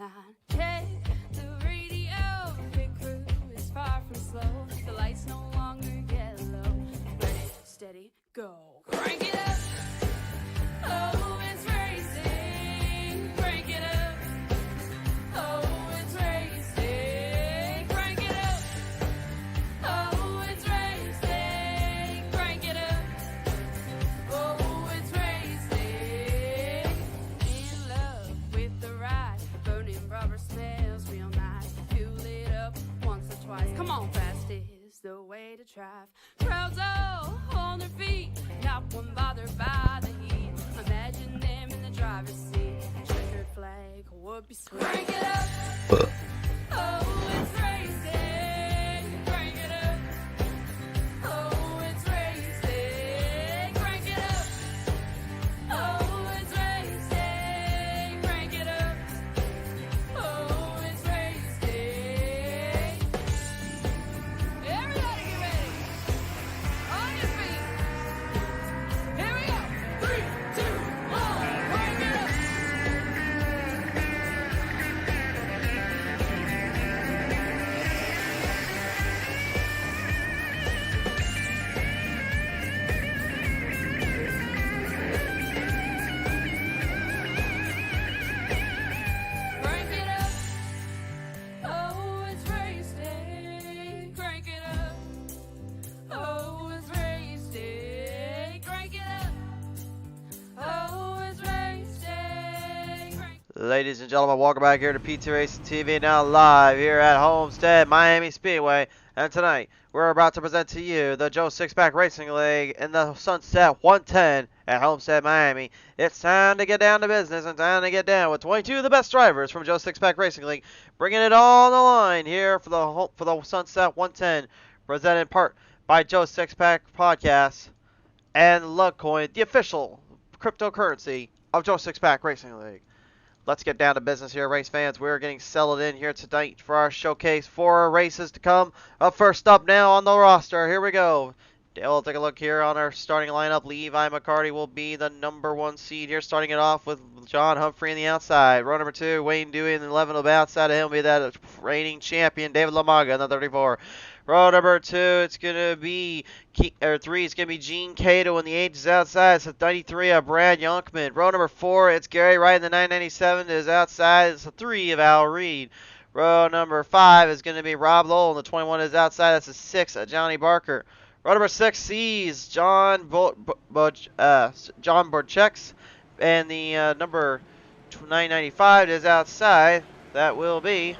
behind. Check the radio, pit crew is far from slow. The lights no longer yellow. Ready, steady, go. Crank it up. Oh, it's racing. Crank it up. Oh, it's racing. Crank it up. Oh, it's racing. Crank it up. Oh, it's racing. In love with the ride. Burning rubber smells real nice. Fuel it up once or twice. Come on, fast is the way to drive. Crowds all on their feet. Not one bothered by the heat. Imagine them in the driver's seat. Checkered flag would be sweet. Crank it up. Oh, it's racing. Crank it up. Oh, it's racing. Crank it up. Oh, it's racing. Crank it up. Oh, it's racing. Everybody get ready. On your feet. Here we go. 3, 2, 1. Crank it up. Crank it up. Oh, it's race day. Crank it up. Oh, it's race day. Crank it up. Oh, it's race day. Ladies and gentlemen, welcome back here to PTM Racing TV, now live here at Homestead-Miami Speedway. And tonight, we're about to present to you the Joe Six-Pack Racing League in the Sunset 110 at Homestead-Miami. It's time to get down to business and time to get down with 22 of the best drivers from Joe Six-Pack Racing League, bringing it all on the line here for the Sunset 110, presented in part by Joe Six-Pack Podcast and Lugcoin, the official cryptocurrency of Joe Six-Pack Racing League. Let's get down to business here, race fans. We're getting settled in here tonight for our showcase. 4 races to come. First up now on the roster. Here we go. We'll take a look here on our starting lineup. Levi McCarty will be the number 1 seed here, starting it off with John Humphrey on the outside. Row number 2, Wayne Dewey in the 11 will be outside of him. Will be that reigning champion, David Lamaga in the 34. Row number 2, it's going to be 3, it's going to be Gene Cato in the 8 is outside. It's a 93 of Brad Youngman. Row number 4, it's Gary Wright in the 997 is outside. It's a 3 of Al Reed. Row number 5 is going to be Rob Lowell and the 21 is outside. That's a 6 of Johnny Barker. Row number 6 sees John Borcheks, and the number 995 is outside. That will be,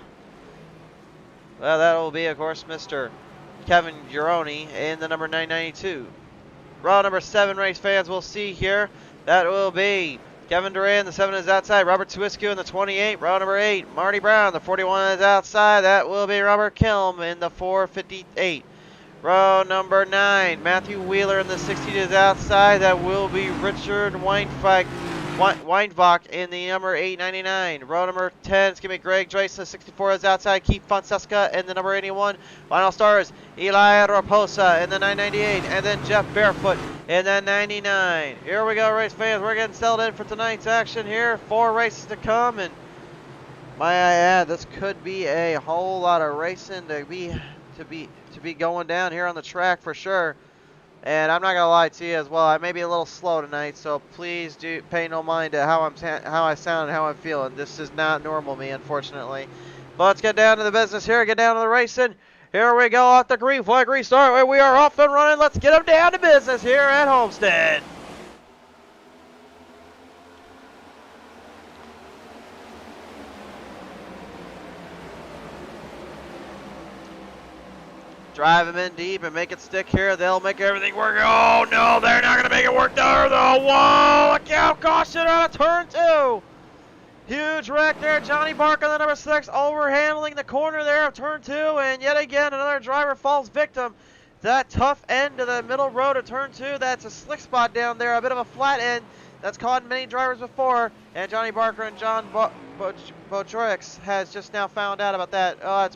of course, Mr. Kevin Gironi in the number 992. Row number 7, race fans, we'll see here. That will be Kevin Duran, the 7 is outside. Robert Swisku in the 28. Row number 8, Marty Brown, the 41 is outside. That will be Robert Kilm in the 458. Row number 9, Matthew Wheeler in the 60 is outside. That will be Richard Weinbach in the number 899. Row number 10, it's going to be Greg Drace in the 64 is outside. Keith Fonseca in the number 81. Final stars, Eli Raposa in the 998. And then Jeff Barefoot in the 99. Here we go, race fans. We're getting settled in for tonight's action here. 4 races to come. And might I add, this could be a whole lot of racing to be going down here on the track for sure. And I'm not gonna lie to you as well, I may be a little slow tonight, so please do pay no mind to how I sound and how I'm feeling. This is not normal me, unfortunately. But let's get down to the business here, get down to the racing. Here we go off the green flag restart. We are off and running. Let's get them down to business here at Homestead. Drive them in deep and make it stick here. They'll make everything work. Oh, no, they're not going to make it work there, though. Whoa, look out. Caution on turn 2. Huge wreck there. Johnny Barker, the number 6, overhandling the corner there of turn 2. And yet again, another driver falls victim. That tough end of the middle road of turn 2. That's a slick spot down there, a bit of a flat end. That's caught many drivers before. And Johnny Barker and John Bojoix has just now found out about that. Oh, it's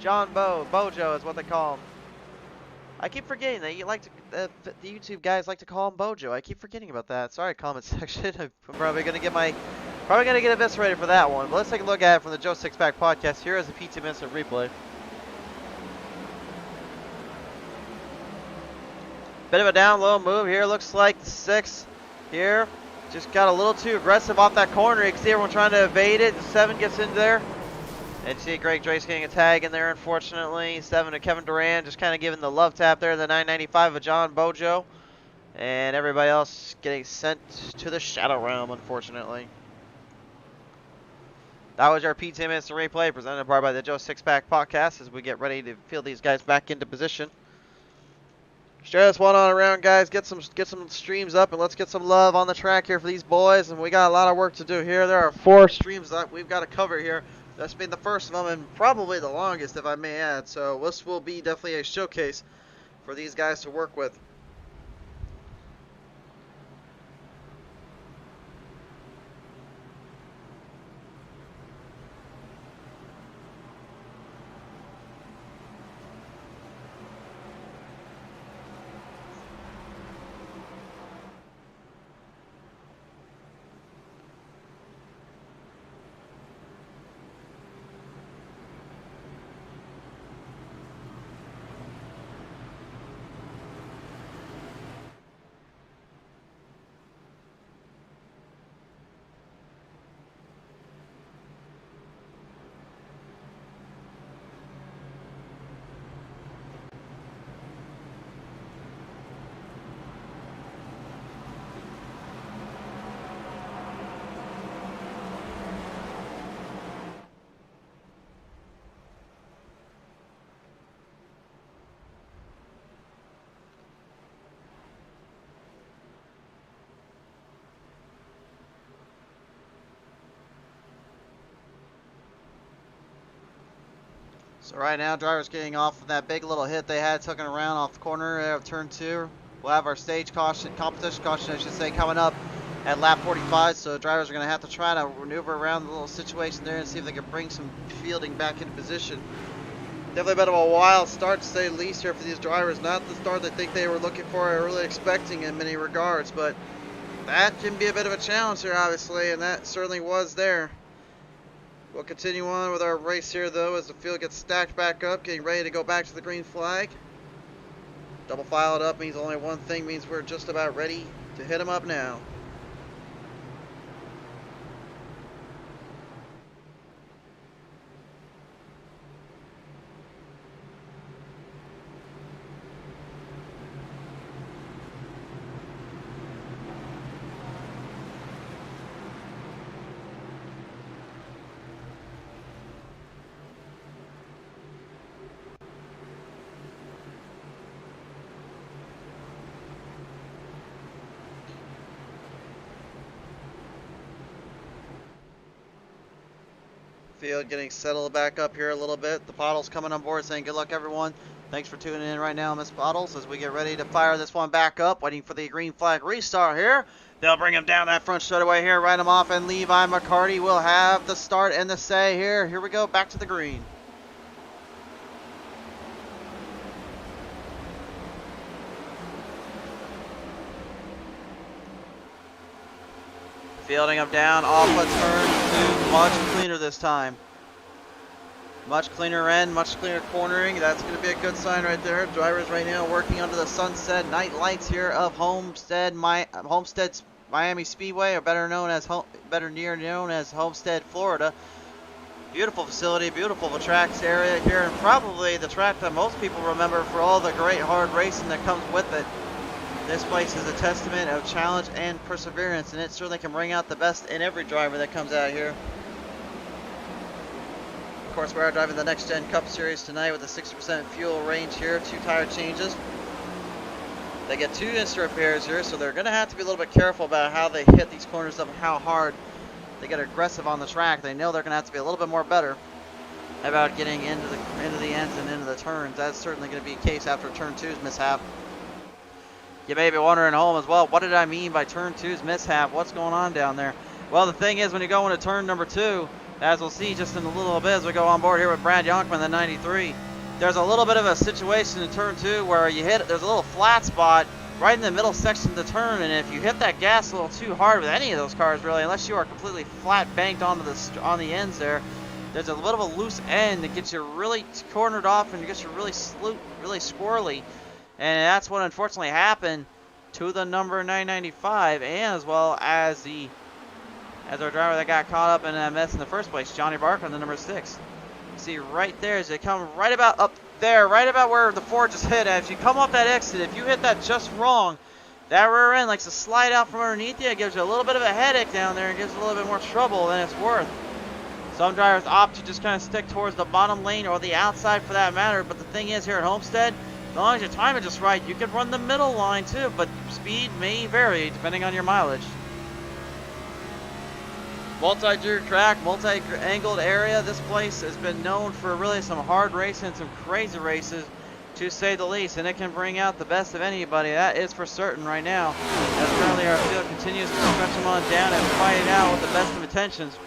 Bojo is what they call him. I keep forgetting that you like to, the YouTube guys like to call him Bojo. I keep forgetting about that. Sorry, comment section. I'm probably gonna get my Probably going to get eviscerated for that one, but let's take a look at it from the Joe Six-Pack podcast. Here is the PTM instant replay. Bit of a down low move here. Looks like the 6 here just got a little too aggressive off that corner. You can see everyone trying to evade it. The 7 gets in there. And see Greg Drake's getting a tag in there, unfortunately. 7 to Kevin Durant, just kind of giving the love tap there. The 995 of John Bojo. And everybody else getting sent to the Shadow Realm, unfortunately. That was your PTM Instant Replay, presented by the Joe Six-Pack podcast as we get ready to field these guys back into position. Share this one on around, guys. Get some streams up, and let's get some love on the track here for these boys. And we got a lot of work to do here. There are 4 streams that we've got to cover here. That's been the first of them, and probably the longest, if I may add. So this will be definitely a showcase for these guys to work with. So right now, drivers getting off of that big little hit they had, tucking around off the corner of turn 2. We'll have our stage caution, competition caution, I should say, coming up at lap 45. So drivers are going to have to try to maneuver around the little situation there and see if they can bring some fielding back into position. Definitely a bit of a wild start, to say the least, here for these drivers. Not the start they think they were looking for or really expecting in many regards, but that can be a bit of a challenge here, obviously, and that certainly was there. We'll continue on with our race here, though, as the field gets stacked back up, getting ready to go back to the green flag. Double file it up means only one thing, means we're just about ready to hit them up now. Field getting settled back up here a little bit. The Bottles coming on board saying good luck, everyone. Thanks for tuning in right now, Miss Bottles, as we get ready to fire this one back up, waiting for the green flag restart here. They'll bring him down that front straightaway here, write him off, and Levi McCarty will have the start and the say here. Here we go, back to the green. Fielding him down off a turn 2, much cleaner this time. Much cleaner end, much cleaner cornering. That's going to be a good sign right there. Drivers right now working under the sunset night lights here of Homestead-Miami Speedway, or better known as Homestead, Florida. Beautiful facility, beautiful tracks area here, and probably the track that most people remember for all the great hard racing that comes with it. This place is a testament of challenge and perseverance, and it certainly can bring out the best in every driver that comes out here. Of course, we are driving the Next Gen Cup Series tonight with a 60% fuel range here, 2 tire changes. They get 2 instant repairs here, so they're going to have to be a little bit careful about how they hit these corners up and how hard they get aggressive on the track. They know they're going to have to be a little bit more better about getting into the ends and into the turns. That's certainly going to be the case after turn 2's mishap. You may be wondering at home as well, what did I mean by turn 2's mishap? What's going on down there? Well, the thing is, when you go into turn number 2, as we'll see just in a little bit as we go on board here with Brad Yonkman, the 93, there's a little bit of a situation in turn 2 where you hit it. There's a little flat spot right in the middle section of the turn, and if you hit that gas a little too hard with any of those cars, really, unless you are completely flat banked onto on the ends there, there's a little bit of a loose end that gets you really cornered off and gets you really squirrely, and that's what unfortunately happened to the number 995, and as well as our driver that got caught up in that mess in the first place, Johnny Barker, on the number 6. You see right there as they come right about up there, right about where the Ford just hit. As you come off that exit, if you hit that just wrong, that rear end likes to slide out from underneath you. It gives you a little bit of a headache down there and gives you a little bit more trouble than it's worth. Some drivers opt to just kind of stick towards the bottom lane or the outside for that matter, but the thing is here at Homestead, as long as your time is just right, you can run the middle line too, but speed may vary depending on your mileage. Multi-gear track, multi-angled area. This place has been known for really some hard racing, some crazy races, to say the least, and it can bring out the best of anybody. That is for certain right now, as currently our field continues to stretch them on down and fight it out with the best of intentions.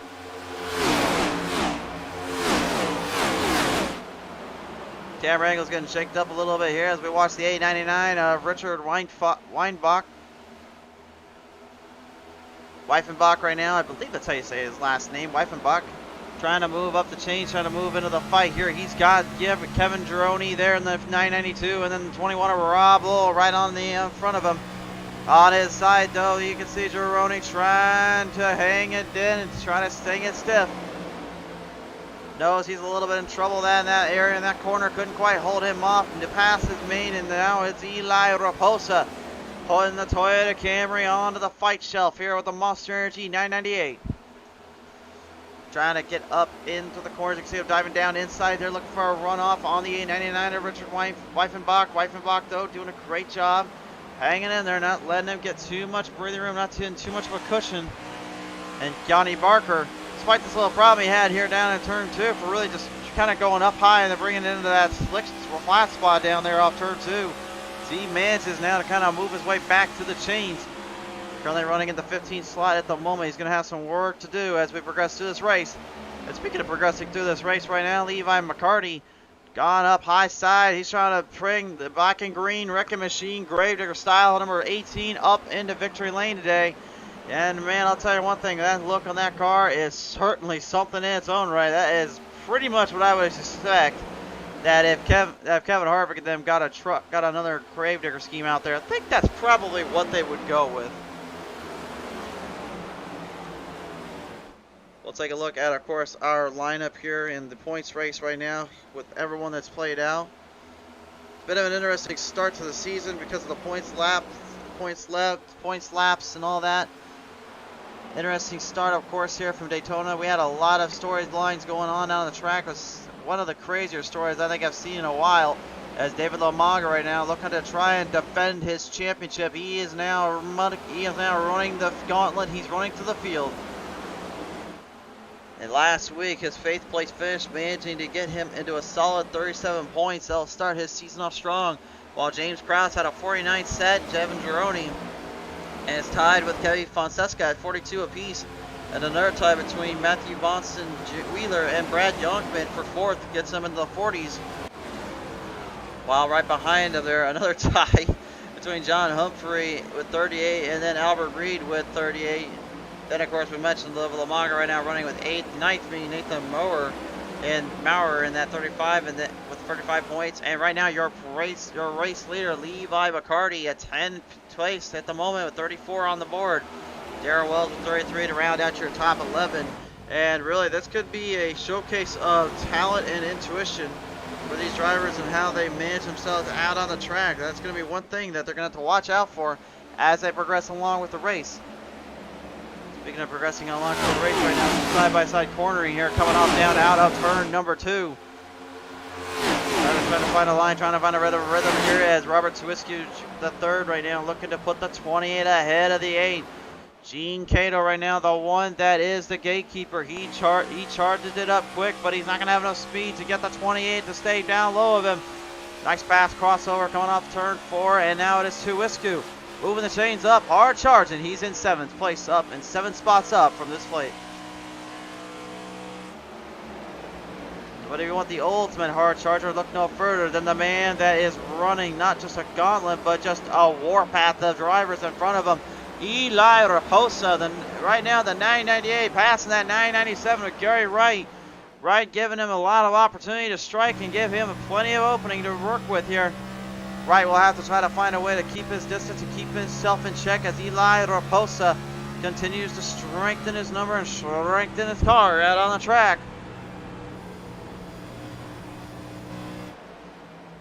Camera angle's getting shaked up a little bit here as we watch the 899 of Richard Weinbach. Weifenbach right now, I believe that's how you say his last name, Weifenbach. Trying to move up the chain, trying to move into the fight here. He's got Kevin Gironi there in the 992, and then the 21 of Rob Lowell right on the front of him. On his side, though, you can see Gironi trying to hang it in and trying to sting it stiff. Knows he's a little bit in trouble in that area, in that corner. Couldn't quite hold him off. And to pass his main, and now it's Eli Raposa putting the Toyota Camry onto the fight shelf here with the Monster Energy 998. Trying to get up into the corners. You can see him diving down inside there, looking for a runoff on the 899 of Richard Weifenbach. Weifenbach, though, doing a great job hanging in there, not letting him get too much breathing room, not getting too much of a cushion. And Johnny Barker, despite this little problem he had here down in turn 2 for really just kind of going up high and then bringing it into that flat spot down there off turn 2. He manages now to kind of move his way back to the chains. Currently running in the 15th slot at the moment. He's going to have some work to do as we progress through this race. And speaking of progressing through this race right now, Levi McCarty gone up high side. He's trying to bring the black and green wrecking machine Gravedigger style number 18 up into victory lane today. And man, I'll tell you one thing, that look on that car is certainly something in its own right. That is pretty much what I would suspect. That if Kevin Harvick and them got another Gravedigger scheme out there, I think that's probably what they would go with. We'll take a look at, of course, our lineup here in the points race right now with everyone that's played out. Bit of an interesting start to the season because of the points laps, and all that. Interesting start, of course, here from Daytona. We had a lot of storylines going on down the track. It was one of the crazier stories I think I've seen in a while, as David Lamaga right now looking to try and defend his championship. He is now running the gauntlet. He's running to the field. And last week, his 5th place finish, managing to get him into a solid 37 points. That'll start his season off strong. While James Krause had a 49 set, Kevin Gironi, and is tied with Kevin Fonseca at 42 apiece. And another tie between Matthew Bonson Wheeler and Brad Youngman for 4th gets them into the 40s. While right behind them there, another tie between John Humphrey with 38 and then Albert Reed with 38. Then, of course, we mentioned Lamaga right now running with 9th being Nathan Maurer in that 35 and then with 35 points. And right now, your race leader, Levi McCarty, at 10th place at the moment with 34 on the board. Darrell Wells with 33 to round out your top 11. And really, this could be a showcase of talent and intuition for these drivers and how they manage themselves out on the track. That's going to be one thing that they're going to have to watch out for as they progress along with the race. Speaking of progressing along with the race right now, some side-by-side cornering here, coming off down out of turn number 2. Trying to find a line, trying to find a rhythm here as Robert Swiskey, the 3rd right now, looking to put the 28 ahead of the 8. Gene Cato right now, the one that is the gatekeeper. He charges it up quick, but he's not going to have enough speed to get the 28 to stay down low of him. Nice fast crossover coming off turn 4, and now it is Swiskey. Moving the chains up, hard charging. He's in 7th place up and 7 spots up from this plate. But if you want the ultimate hard charger, look no further than the man that is running not just a gauntlet, but just a warpath of drivers in front of him. Eli Raposa, right now the 998, passing that 997 with Gary Wright. Wright giving him a lot of opportunity to strike and give him plenty of opening to work with here. Wright will have to try to find a way to keep his distance and keep himself in check as Eli Raposa continues to strengthen his number and strengthen his car out on the track.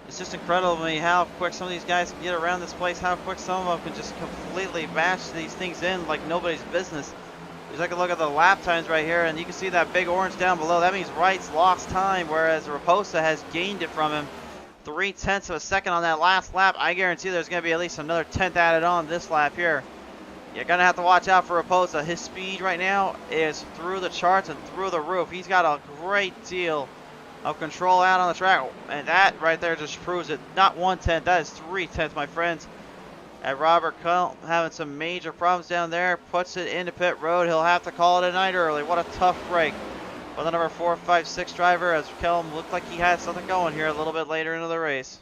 It's just incredible to me how quick some of these guys can get around this place, how quick some of them can just completely bash these things in like nobody's business. Just take a look at the lap times right here, and you can see that big orange down below. That means Wright's lost time, whereas Raposa has gained it from him. 0.3 of a second on that last lap. I guarantee there's going to be at least another 10th added on this lap here. You're going to have to watch out for Raposa. His speed right now is through the charts and through the roof. He's got a great deal of control out on the track, and that right there just proves it. Not 1/10, that is 3/10, my friends. And Robert Kuhl having some major problems down there, puts it into pit road. He'll have to call it a night early. What a tough break for the number 4, 5, 6 driver, as Kelm looked like he had something going here a little bit later into the race.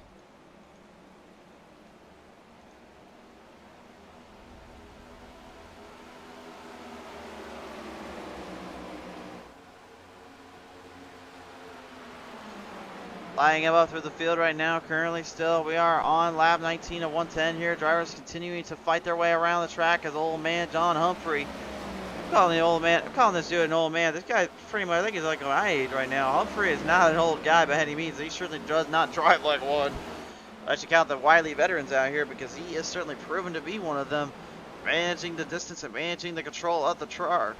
Lining him up through the field right now. Currently still, we are on lap 19 of 110 here. Drivers continuing to fight their way around the track as old man John Humphrey. I'm calling this dude an old man. This guy pretty much, I think he's like my age right now. Humphrey is not an old guy by any means. He certainly does not drive like one. I should count the wily veterans out here because he is certainly proven to be one of them. Managing the distance and managing the control of the car.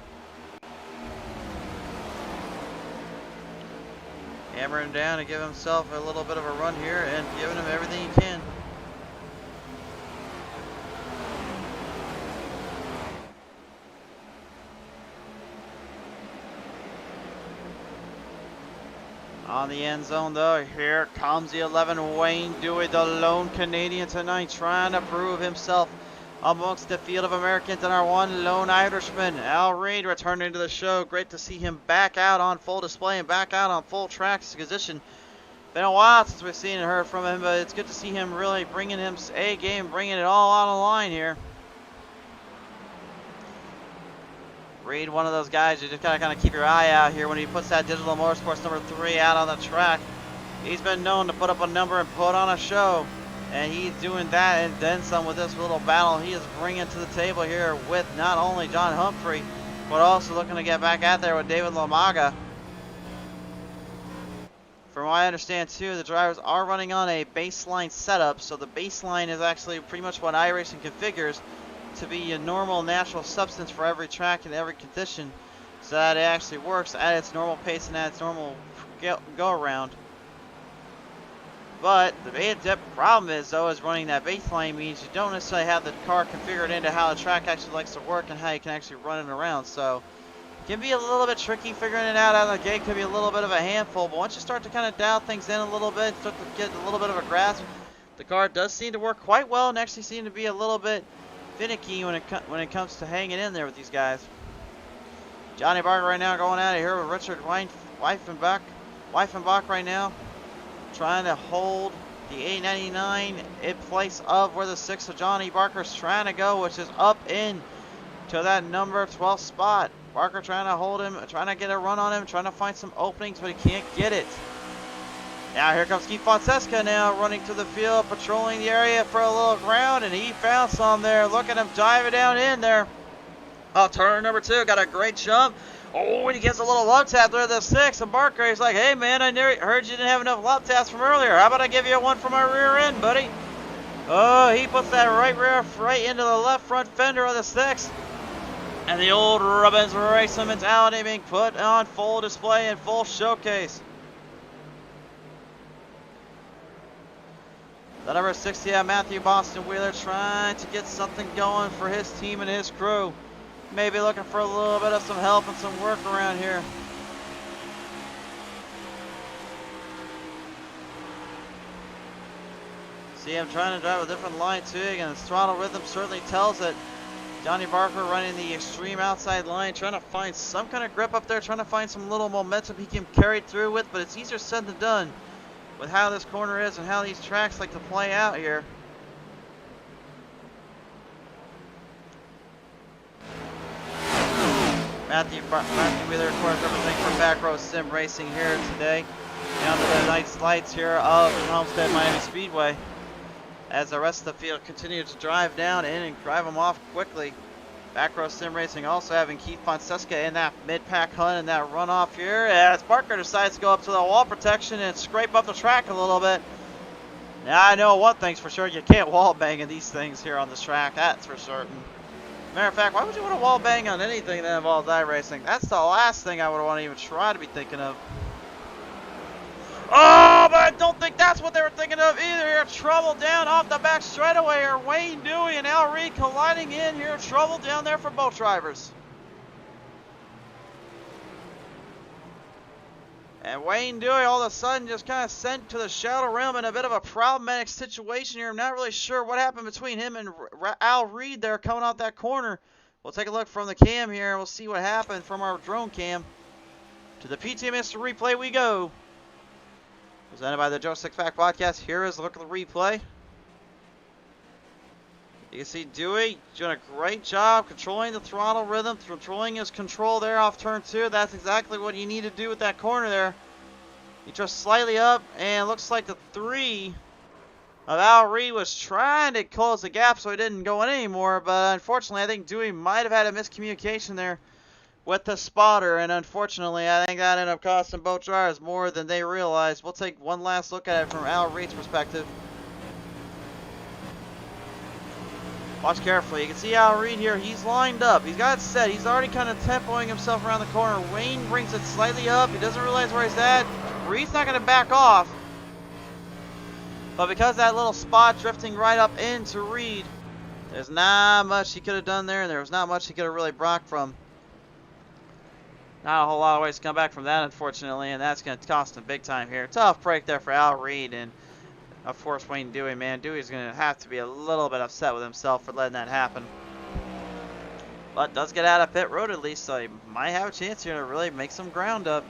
Hammering down to give himself a little bit of a run here and giving him everything he can. On the end zone though, here comes the 11 Wayne Dewey, the lone Canadian tonight, trying to prove himself amongst the field of Americans, and our one lone Irishman, Al Reed, returning to the show. Great to see him back out on full display and back out on full track position. Been a while since we've seen and heard from him, but it's good to see him really bringing him a game, bringing it all on the line here. Reed, one of those guys you just gotta kind of keep your eye out here when he puts that Digital Motorsports number 3 out on the track. He's been known to put up a number and put on a show. And he's doing that and then some with this little battle he is bringing to the table here with not only John Humphrey, but also looking to get back out there with David Lamaga. From what I understand too, the drivers are running on a baseline setup, so the baseline is actually pretty much what iRacing configures to be a normal natural substance for every track and every condition, so that it actually works at its normal pace and at its normal go around. But the big problem is, though, is running that baseline means you don't necessarily have the car configured into how the track actually likes to work and how you can actually run it around. So it can be a little bit tricky figuring it out of the gate. Could be a little bit of a handful, but once you start to kind of dial things in a little bit, start to get a little bit of a grasp, the car does seem to work quite well and actually seem to be a little bit finicky when it comes to hanging in there with these guys. Johnny Barker right now going at it here with Richard Weifenbach right now, trying to hold the 899 in place of where the 6 of Johnny Barker's trying to go, which is up in to that number 12 spot. Barker trying to hold him, trying to get a run on him, trying to find some openings, but he can't get it. Now here comes Keith Fonseca now running to the field, patrolling the area for a little ground, and he found some there. Look at him diving down in there. Oh, turn number 2, got a great jump. Oh, and he gets a little love tap there at the 6, and Barker, he's like, hey man, I heard you didn't have enough love taps from earlier. How about I give you one from my rear end, buddy? Oh, he puts that right into the left front fender of the 6. And the old Robbins racing mentality being put on full display and full showcase. The number 60, Matthew Boston Wheeler, trying to get something going for his team and his crew. Maybe looking for a little bit of some help and some work around here. See him trying to drive a different line too, and his throttle rhythm certainly tells it. Johnny Barker running the extreme outside line, trying to find some kind of grip up there, trying to find some little momentum he can carry through with, but it's easier said than done with how this corner is and how these tracks like to play out here. Matthew Wheeler, of course, representing for Back Row Sim Racing here today. Down to the nice lights here of Homestead-Miami Speedway. As the rest of the field continues to drive down in and drive them off quickly. Back Row Sim Racing also having Keith Fonseca in that mid-pack hunt and that runoff here. As Barker decides to go up to the wall protection and scrape up the track a little bit. Now I know one thing's for sure, you can't wall bang in these things here on this track, that's for certain. Matter of fact, why would you want to wall bang on anything that involves iRacing? That's the last thing I would want to even try to be thinking of. Oh, but I don't think that's what they were thinking of either here. Trouble down off the back straightaway here. Wayne Dewey and Al Reed colliding in here. Trouble down there for both drivers. And Wayne Dewey all of a sudden just kind of sent to the shadow realm in a bit of a problematic situation here. I'm not really sure what happened between him and Al Reed there coming out that corner. We'll take a look from the cam here and we'll see what happened from our drone cam. To the PTM replay we go. Presented by the Joe Six-Pack Podcast. Here is a look at the replay. You can see Dewey doing a great job controlling the throttle rhythm, controlling his control there off turn 2. That's exactly what you need to do with that corner there. He just slightly up, and it looks like the 3 of Al Reed was trying to close the gap so he didn't go in anymore, but unfortunately I think Dewey might have had a miscommunication there with the spotter, and unfortunately I think that ended up costing both drivers more than they realized. We'll take one last look at it from Al Reed's perspective. Watch carefully. You can see Al Reed here. He's lined up. He's got it set. He's already kind of tempoing himself around the corner. Wayne brings it slightly up. He doesn't realize where he's at. Reed's not going to back off. But because that little spot drifting right up into Reed, there's not much he could have done there, and there was not much he could have really brought from. Not a whole lot of ways to come back from that, unfortunately, and that's going to cost him big time here. Tough break there for Al Reed, and of course, Wayne Dewey, man. Dewey's going to have to be a little bit upset with himself for letting that happen. But does get out of pit road at least, so he might have a chance here to really make some ground up.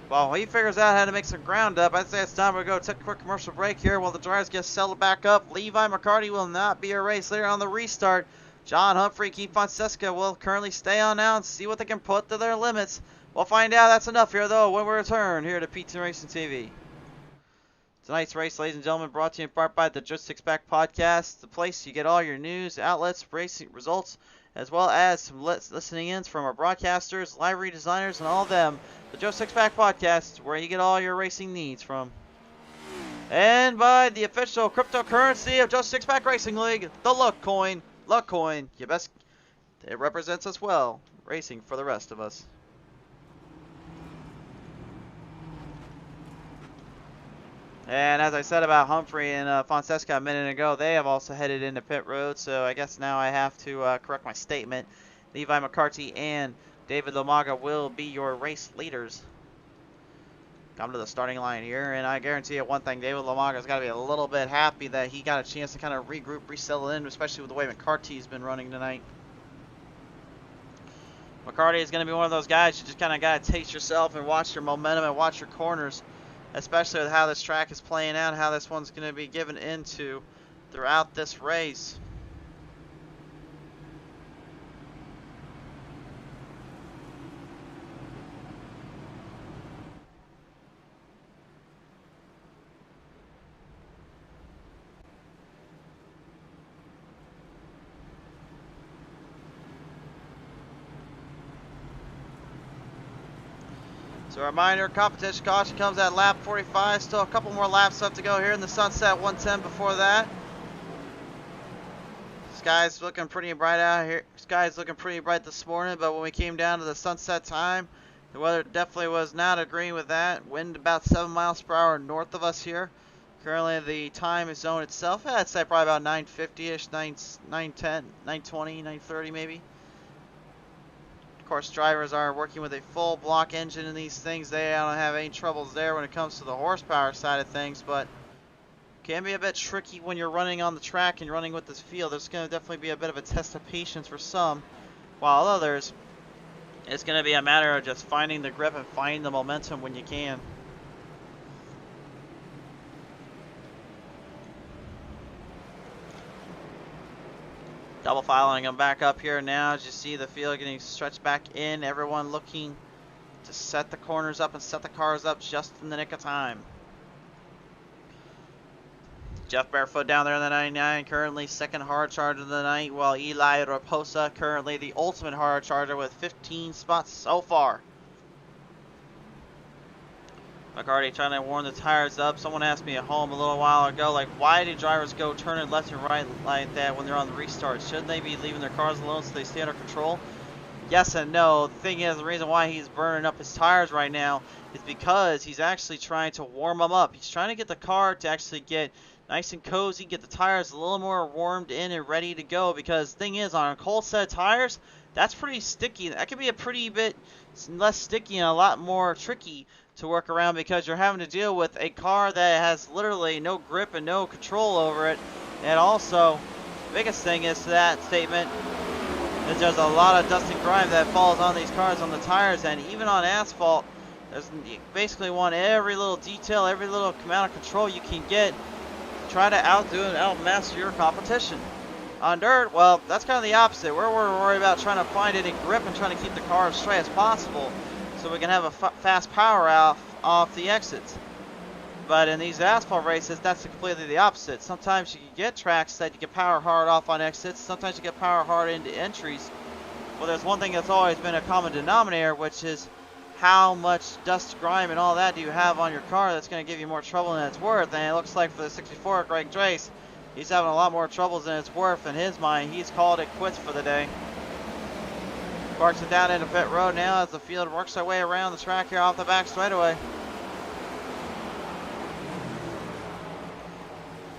While he figures out how to make some ground up, I'd say it's time to go take a quick commercial break here while the drivers get settled back up. Levi McCarty will not be erased later on the restart. John Humphrey, Keith Fonseca will currently stay on now and see what they can put to their limits. We'll find out. That's enough here, though, when we return here to PTM Racing TV. Tonight's race, ladies and gentlemen, brought to you in part by the Just Six-Pack Podcast, the place you get all your news, outlets, racing results, as well as some listening ins from our broadcasters, livery designers, and all of them. The Joe Six-Pack Podcast, where you get all your racing needs from. And by the official cryptocurrency of Joe Six-Pack Racing League, the Lugcoin. Lugcoin, it represents us well, racing for the rest of us. And as I said about Humphrey and Fonseca a minute ago, they have also headed into pit road, so I guess now I have to correct my statement. Levi McCarty and David Lomaga will be your race leaders. Come to the starting line here, and I guarantee you one thing, David Lomaga's got to be a little bit happy that he got a chance to kind of regroup, resettle in, especially with the way McCarty's been running tonight. McCarty is going to be one of those guys you just kind of got to taste yourself and watch your momentum and watch your corners, especially with how this track is playing out, how this one's going to be given into throughout this race. So a reminder, competition caution comes at lap 45. Still a couple more laps left to go here in the Sunset 110 before that. Sky's looking pretty bright out here. Sky's looking pretty bright this morning, but when we came down to the sunset time, the weather definitely was not agreeing with that. Wind about 7 miles per hour north of us here. Currently the time zone itself, I'd say probably about 9:50-ish, 9:10, 9:20, 9:30 maybe. Of course, drivers are working with a full block engine in these things. They don't have any troubles there when it comes to the horsepower side of things, but can be a bit tricky when you're running on the track and you're running with this field. There's going to definitely be a bit of a test of patience for some, while others, it's going to be a matter of just finding the grip and finding the momentum when you can. Double filing them back up here now as you see the field getting stretched back in. Everyone looking to set the corners up and set the cars up just in the nick of time. Jeff Barefoot down there in the 99, currently second hard charger of the night, while Eli Raposa currently the ultimate hard charger with 15 spots so far. McCarty trying to warm the tires up. Someone asked me at home a little while ago, like, why do drivers go turning left and right like that when they're on the restart? Shouldn't they be leaving their cars alone so they stay under control? Yes and no. The thing is, the reason why he's burning up his tires right now is because he's actually trying to warm them up. He's trying to get the car to actually get nice and cozy, get the tires a little more warmed in and ready to go, because the thing is, on a cold set of tires, that's pretty sticky. That could be a pretty bit less sticky and a lot more tricky to work around, because you're having to deal with a car that has literally no grip and no control over it. And also, the biggest thing is to that statement is there's a lot of dust and grime that falls on these cars on the tires, and even on asphalt, you basically want every little detail, every little amount of control you can get. Try to outdo and outmaster your competition. On dirt, well, that's kind of the opposite. We're worried about trying to find any grip and trying to keep the car as straight as possible so we can have a fast power off the exits. But in these asphalt races, that's completely the opposite. Sometimes you can get tracks that you can power hard off on exits. Sometimes you can power hard into entries. Well, there's one thing that's always been a common denominator, which is how much dust, grime, and all that do you have on your car that's going to give you more trouble than it's worth. And it looks like for the 64, Greg Drace, he's having a lot more troubles than it's worth. In his mind, he's called it quits for the day. Parks it down into pit road now as the field works their way around the track here off the back straightaway.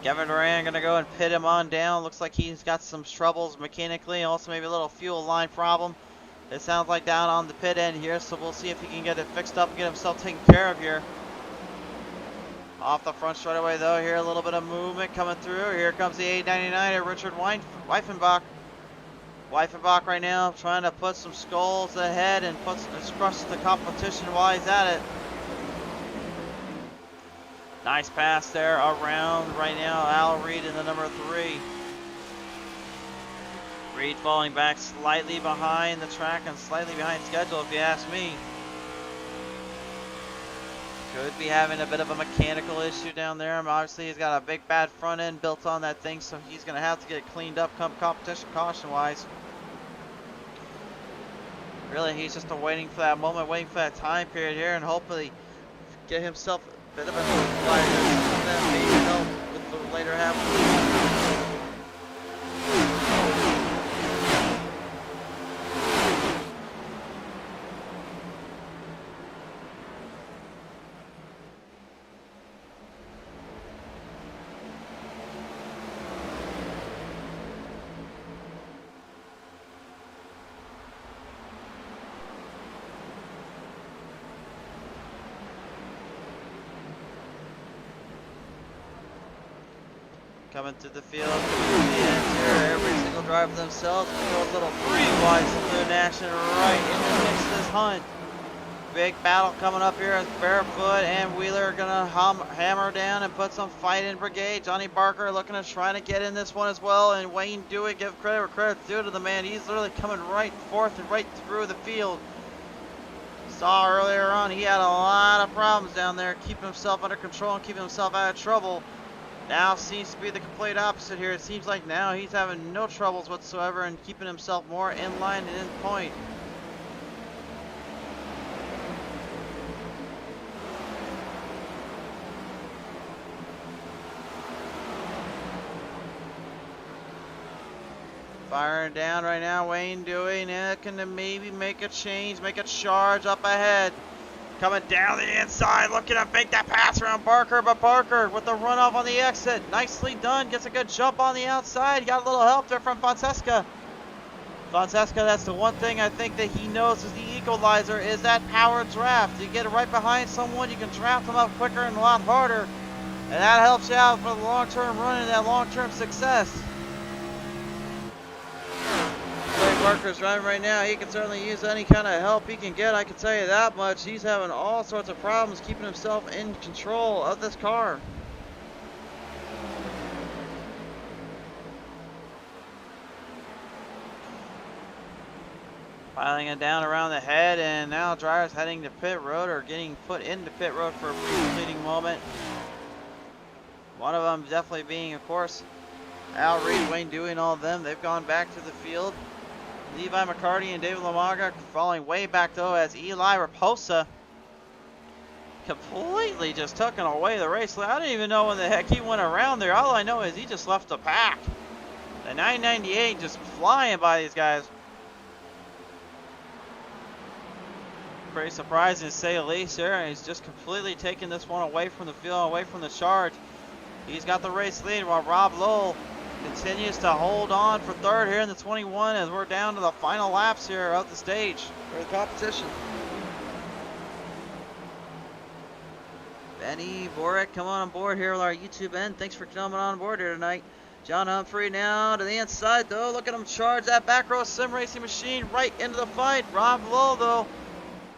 Kevin Duran going to go and pit him on down. Looks like he's got some troubles mechanically, also maybe a little fuel line problem. It sounds like down on the pit end here, so we'll see if he can get it fixed up and get himself taken care of here. Off the front straightaway though, here a little bit of movement coming through. Here comes the 899 of Richard Weifenbach. Weifenbach right now trying to put some skulls ahead and crush the competition while he's at it. Nice pass there around right now, Al Reed in the number 3. Reed falling back slightly behind the track and slightly behind schedule, if you ask me. Could be having a bit of a mechanical issue down there. Obviously, he's got a big bad front end built on that thing, so he's going to have to get it cleaned up come competition caution-wise. Really, he's just waiting for that moment, waiting for that time period here, and hopefully get himself a bit of a flyer that maybe help with the later half of the season. Coming through the field, every single driver themselves goes a little 3 wide saloon action right in the mix of this hunt. Big battle coming up here as Barefoot and Wheeler are gonna hammer down and put some fight in brigade. Johnny Barker looking to try to get in this one as well, and Wayne Dewey, give credit where credit's due to the man. He's literally coming right forth and right through the field. Saw earlier on he had a lot of problems down there keeping himself under control and keeping himself out of trouble. Now seems to be the complete opposite here. It seems like now he's having no troubles whatsoever and keeping himself more in line and in point. Firing down right now, Wayne Dewey, looking to maybe make a change, make a charge up ahead. Coming down the inside, looking to make that pass around Barker, but Barker with the runoff on the exit. Nicely done, gets a good jump on the outside. Got a little help there from Fonseca. Fonseca, that's the one thing I think that he knows is the equalizer, is that power draft. You get right behind someone, you can draft them up quicker and a lot harder. And that helps you out for the long-term run and that long-term success. Clay Parker's driving right now. He can certainly use any kind of help he can get. I can tell you that much. He's having all sorts of problems keeping himself in control of this car. Piling it down around the head, and now drivers heading to pit road or getting put into pit road for a brief fleeting moment. One of them definitely being, of course, Al Reed, Wayne Dewey, and all of them. They've gone back to the field. Levi McCarty and David Lamaga falling way back though, as Eli Raposa completely just tucking away the race. I don't even know when the heck he went around there. All I know is he just left the pack. The 998 just flying by these guys. Pretty surprising to say the least here. He's just completely taking this one away from the field, away from the charge. He's got the race lead while Rob Lowell continues to hold on for third here in the 21 as we're down to the final laps here of the stage for the competition. Benny Borick, come on board here with our YouTube end. Thanks for coming on board here tonight. John Humphrey now to the inside though. Look at him charge that back row sim racing machine right into the fight. Rob Lowell though,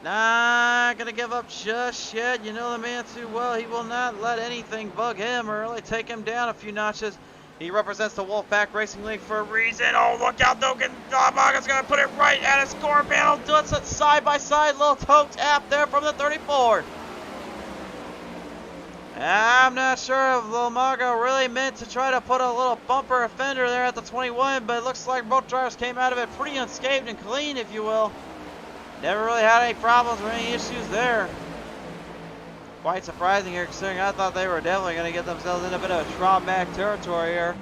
not gonna give up just yet. You know the man too well. He will not let anything bug him or really take him down a few notches. He represents the Wolfpack Racing League for a reason. Oh, look out though. Lomaga's gonna put it right at his core panel. Does it side by side. Little toe tap there from the 34. I'm not sure if Lamaga really meant to try to put a little bumper fender there at the 21, but it looks like both drivers came out of it pretty unscathed and clean, if you will. Never really had any problems or any issues there. Quite surprising here, considering I thought they were definitely going to get themselves in a bit of Schwab-Mack territory here.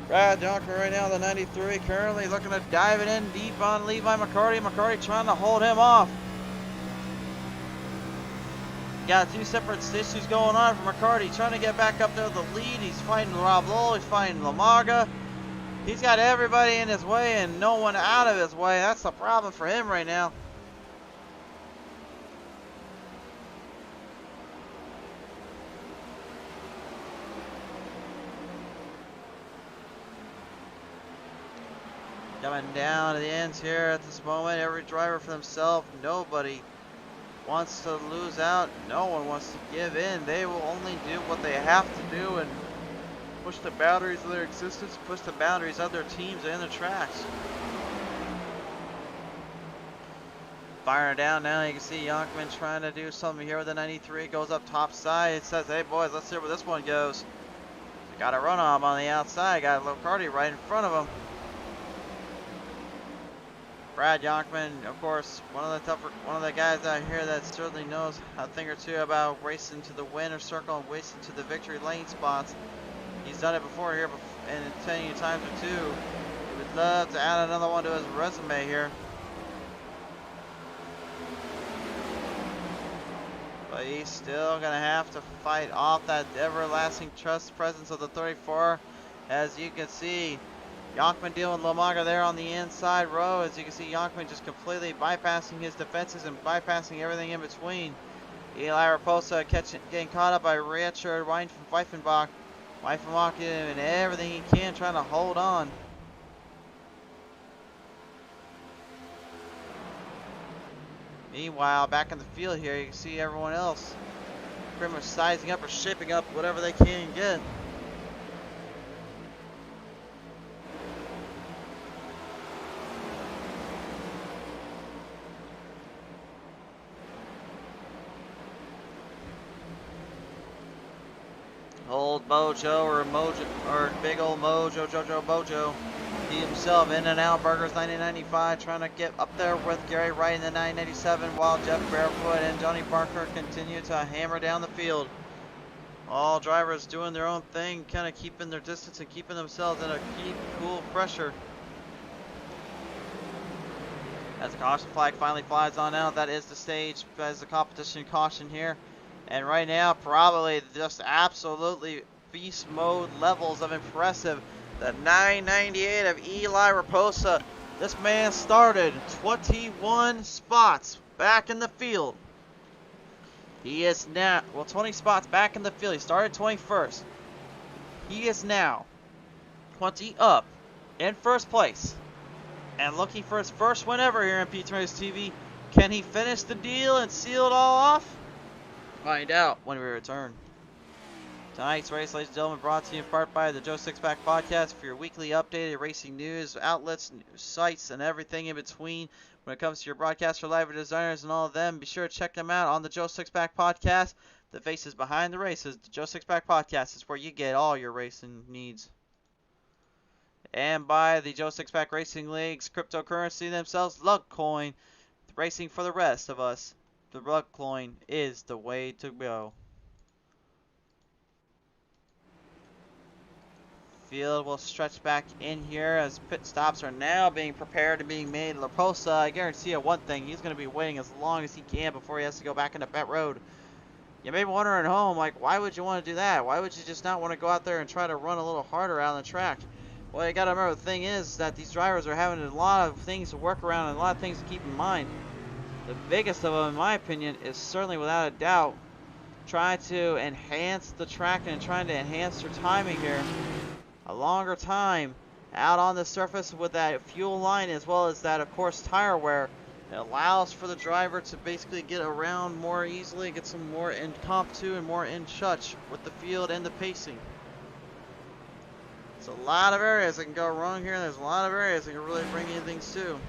Brad Jonker right now, the 93, currently looking to dive it in deep on Levi McCarty. McCarty trying to hold him off. Got two separate issues going on for McCarty, trying to get back up there with the lead. He's fighting Rob Lowell, he's fighting Lamaga. He's got everybody in his way and no one out of his way. That's the problem for him right now. Coming down to the ends here at this moment. Every driver for themselves. Nobody wants to lose out. No one wants to give in. They will only do what they have to do and push the boundaries of their existence, push the boundaries of their teams and their tracks. Firing down now, you can see Yonkman trying to do something here with the 93. Goes up top side. It says, hey boys, let's see where this one goes. Got a run on him on the outside. Got Lombardi right in front of him. Brad Yonkman, of course, one of the guys out here that certainly knows a thing or two about racing to the winner circle and racing to the victory lane spots. He's done it before here, and 10 times or two. He would love to add another one to his resume here. But he's still going to have to fight off that everlasting trust presence of the 34. As you can see, Yonkman dealing with Lamaga there on the inside row. As you can see, Yonkman just completely bypassing his defenses and bypassing everything in between. Eli Raposa getting caught up by Richard Weifenbach. Weifenbach doing everything he can, trying to hold on. Meanwhile, back in the field here, you can see everyone else pretty much sizing up or shaping up whatever they can get. Old Bojo or big old Mojo, Jojo Bojo. He himself in and out burgers 1995, trying to get up there with Gary Wright in the 997, while Jeff Barefoot and Johnny Parker continue to hammer down the field. All drivers doing their own thing, kind of keeping their distance and keeping themselves in a cool pressure. As the caution flag finally flies on out, that is the stage as the competition caution here. And right now, probably just absolutely beast mode levels of impressive. The 998 of Eli Raposa. This man started 21 spots back in the field. He is now, well, 20 spots back in the field. He started 21st. He is now 20 up in first place and looking for his first win ever here in PTM Racing TV. Can he finish the deal and seal it all off? Find out when we return. Tonight's race, ladies and gentlemen, brought to you in part by the Joe Sixpack Podcast for your weekly updated racing news, outlets, news sites, and everything in between. When it comes to your broadcaster, live designers, and all of them, be sure to check them out on the Joe Sixpack Podcast. The faces behind the races, the Joe Sixpack Podcast is where you get all your racing needs. And by the Joe Sixpack Racing League's cryptocurrency themselves, Lugcoin, racing for the rest of us. The Lugcoin is the way to go. Field will stretch back in here as pit stops are now being prepared and being made. La Posa, I guarantee you one thing, he's going to be waiting as long as he can before he has to go back into pit road. You may be wondering at home, like, why would you want to do that? Why would you just not want to go out there and try to run a little harder out on the track? Well, you got to remember, the thing is that these drivers are having a lot of things to work around and a lot of things to keep in mind. The biggest of them, in my opinion, is certainly without a doubt trying to enhance the track and trying to enhance their timing here. A longer time out on the surface with that fuel line as well as that, of course, tire wear. It allows for the driver to basically get around more easily, get some more in comp to and more in touch with the field and the pacing. There's a lot of areas that can go wrong here, and there's a lot of areas that can really bring in things too.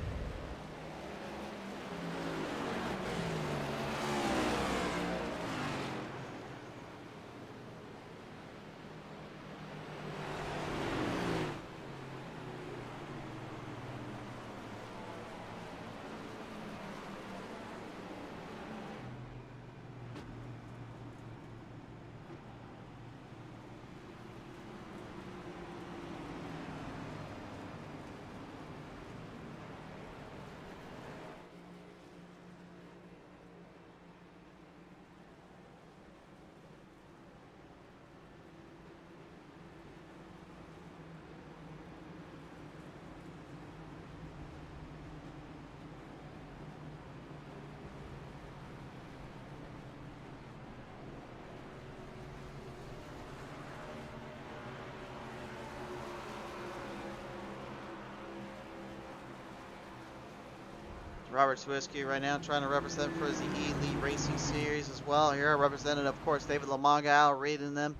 Robert Swirsky right now trying to represent for his Elite Racing Series as well here. Represented, of course, David LaMonga out reading them.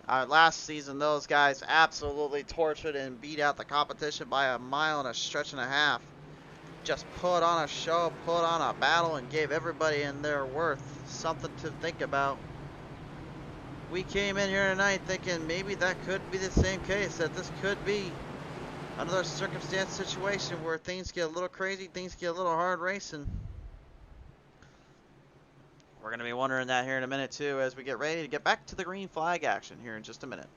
Last season, those guys absolutely tortured and beat out the competition by a mile and a stretch and a half. Just put on a show, put on a battle, and gave everybody in their worth something to think about. We came in here tonight thinking maybe that could be the same case, that this could be another circumstance situation where things get a little crazy, things get a little hard racing. We're going to be wondering that here in a minute too as we get ready to get back to the green flag action here in just a minute.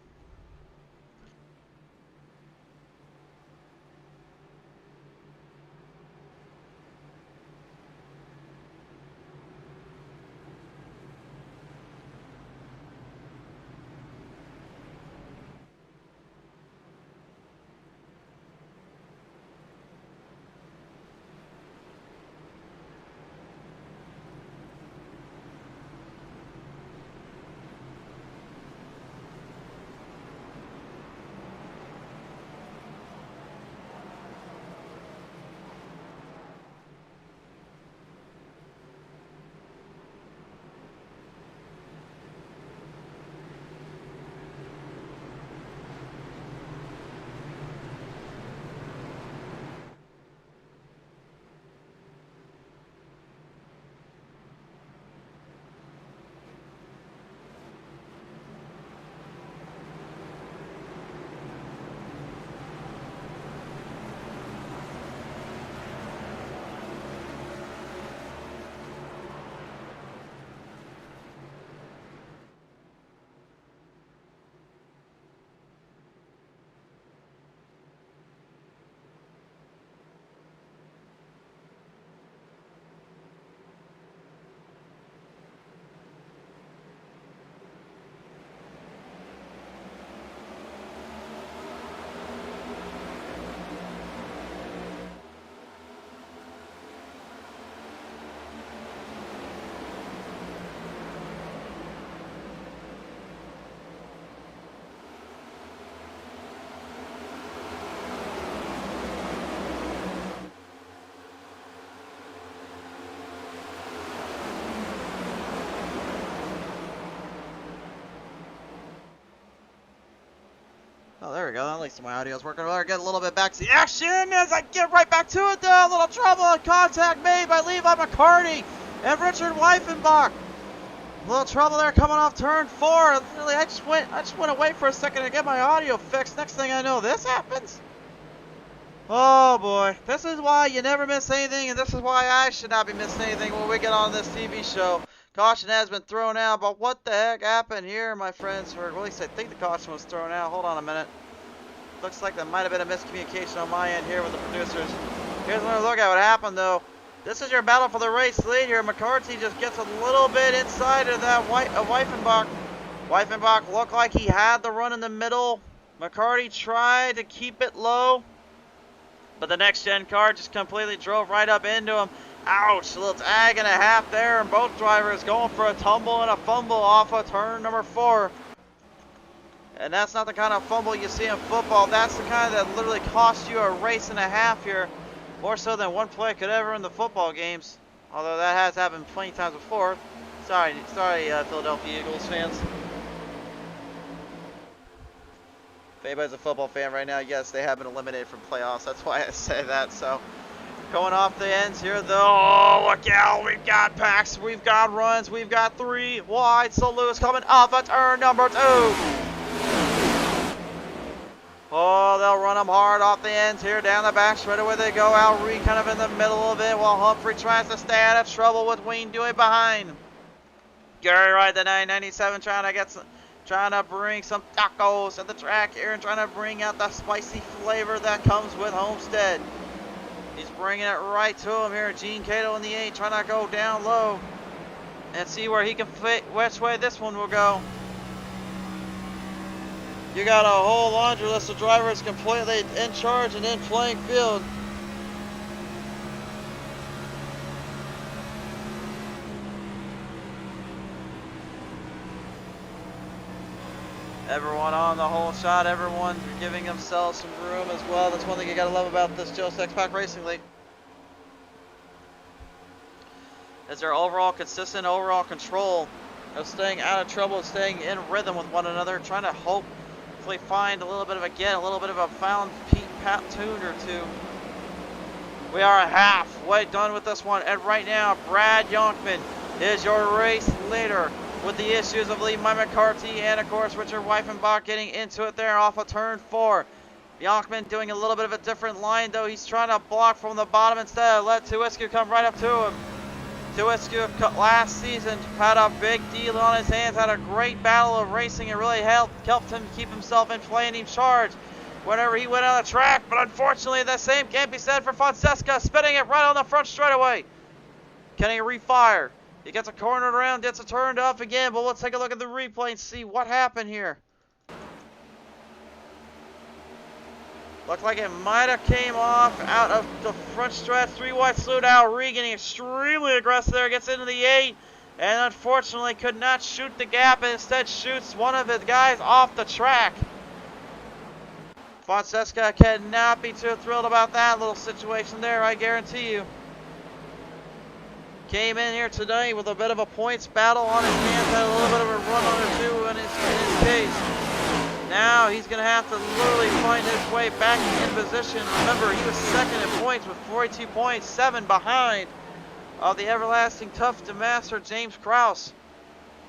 Oh, there we go. At least my audio's working. We'll get a little bit back to the action as I get right back to it there. A little trouble and contact made by Levi McCarty and Richard Weifenbach. A little trouble there coming off turn 4. Really, I just went away for a second to get my audio fixed. Next thing I know, this happens. Oh boy, this is why you never miss anything, and this is why I should not be missing anything when we get on this TV show. Caution has been thrown out, but what the heck happened here, my friends? Or at least I think the caution was thrown out. Hold on a minute. Looks like there might have been a miscommunication on my end here with the producers. Here's another look at what happened, though. This is your battle for the race lead here. McCarthy just gets a little bit inside of that Weifenbach. Weifenbach looked like he had the run in the middle. McCarthy tried to keep it low, but the next gen car just completely drove right up into him. Ouch, a little tag and a half there, and both drivers going for a tumble and a fumble off of turn number 4. And that's not the kind of fumble you see in football. That's the kind that literally cost you a race and a half here. More so than one play could ever in the football games. Although that has happened plenty of times before. Sorry, Philadelphia Eagles fans. If anybody's a football fan right now, yes, they have been eliminated from playoffs. That's why I say that. So, going off the ends here, though. Oh, look out. We've got packs. We've got runs. We've got 3 wide. So Lewis coming off at turn number 2. Oh, they'll run them hard off the ends here. Down the back straightaway they go. Al Reed kind of in the middle of it while Humphrey tries to stay out of trouble with Wayne Dewey behind. Gary Wright, the 997, trying to bring some tacos at the track here and trying to bring out the spicy flavor that comes with Homestead. He's bringing it right to him here. Gene Cato in the 8 trying to go down low and see where he can fit, which way this one will go. You got a whole laundry list of drivers completely in charge and in playing field. Everyone on the whole shot, everyone giving themselves some room as well. That's one thing you gotta love about this J.S.P.R.L Racing League. Is their overall consistent overall control of staying out of trouble, staying in rhythm with one another, trying to hopefully find a little bit of a found Pat tune or two. We are halfway done with this one, and right now Brad Yonkman is your race leader with the issues of Levi McCarthy and of course Richard Weifenbach getting into it there off of turn 4. Yonkman doing a little bit of a different line though. He's trying to block from the bottom instead. Let Tuiscu come right up to him. Tuiscu last season had a big deal on his hands, had a great battle of racing and really helped him keep himself in play and in charge whenever he went on the track. But unfortunately, the same can't be said for Fonseca, spinning it right on the front straightaway. Can he refire? He gets a cornered around, gets it turned off again, but let's take a look at the replay and see what happened here. Looked like it might have came off out of the front stretch. 3 wide slowed out. Regan extremely aggressive there. Gets into the 8. And unfortunately could not shoot the gap. And instead shoots one of his guys off the track. Fonseca cannot be too thrilled about that little situation there, I guarantee you. Came in here tonight with a bit of a points battle on his hands. Had a little bit of a run on or two in his case. Now he's going to have to literally find his way back in position. Remember, he was second in points with 42 points, 7 behind of the everlasting tough to master James Krause.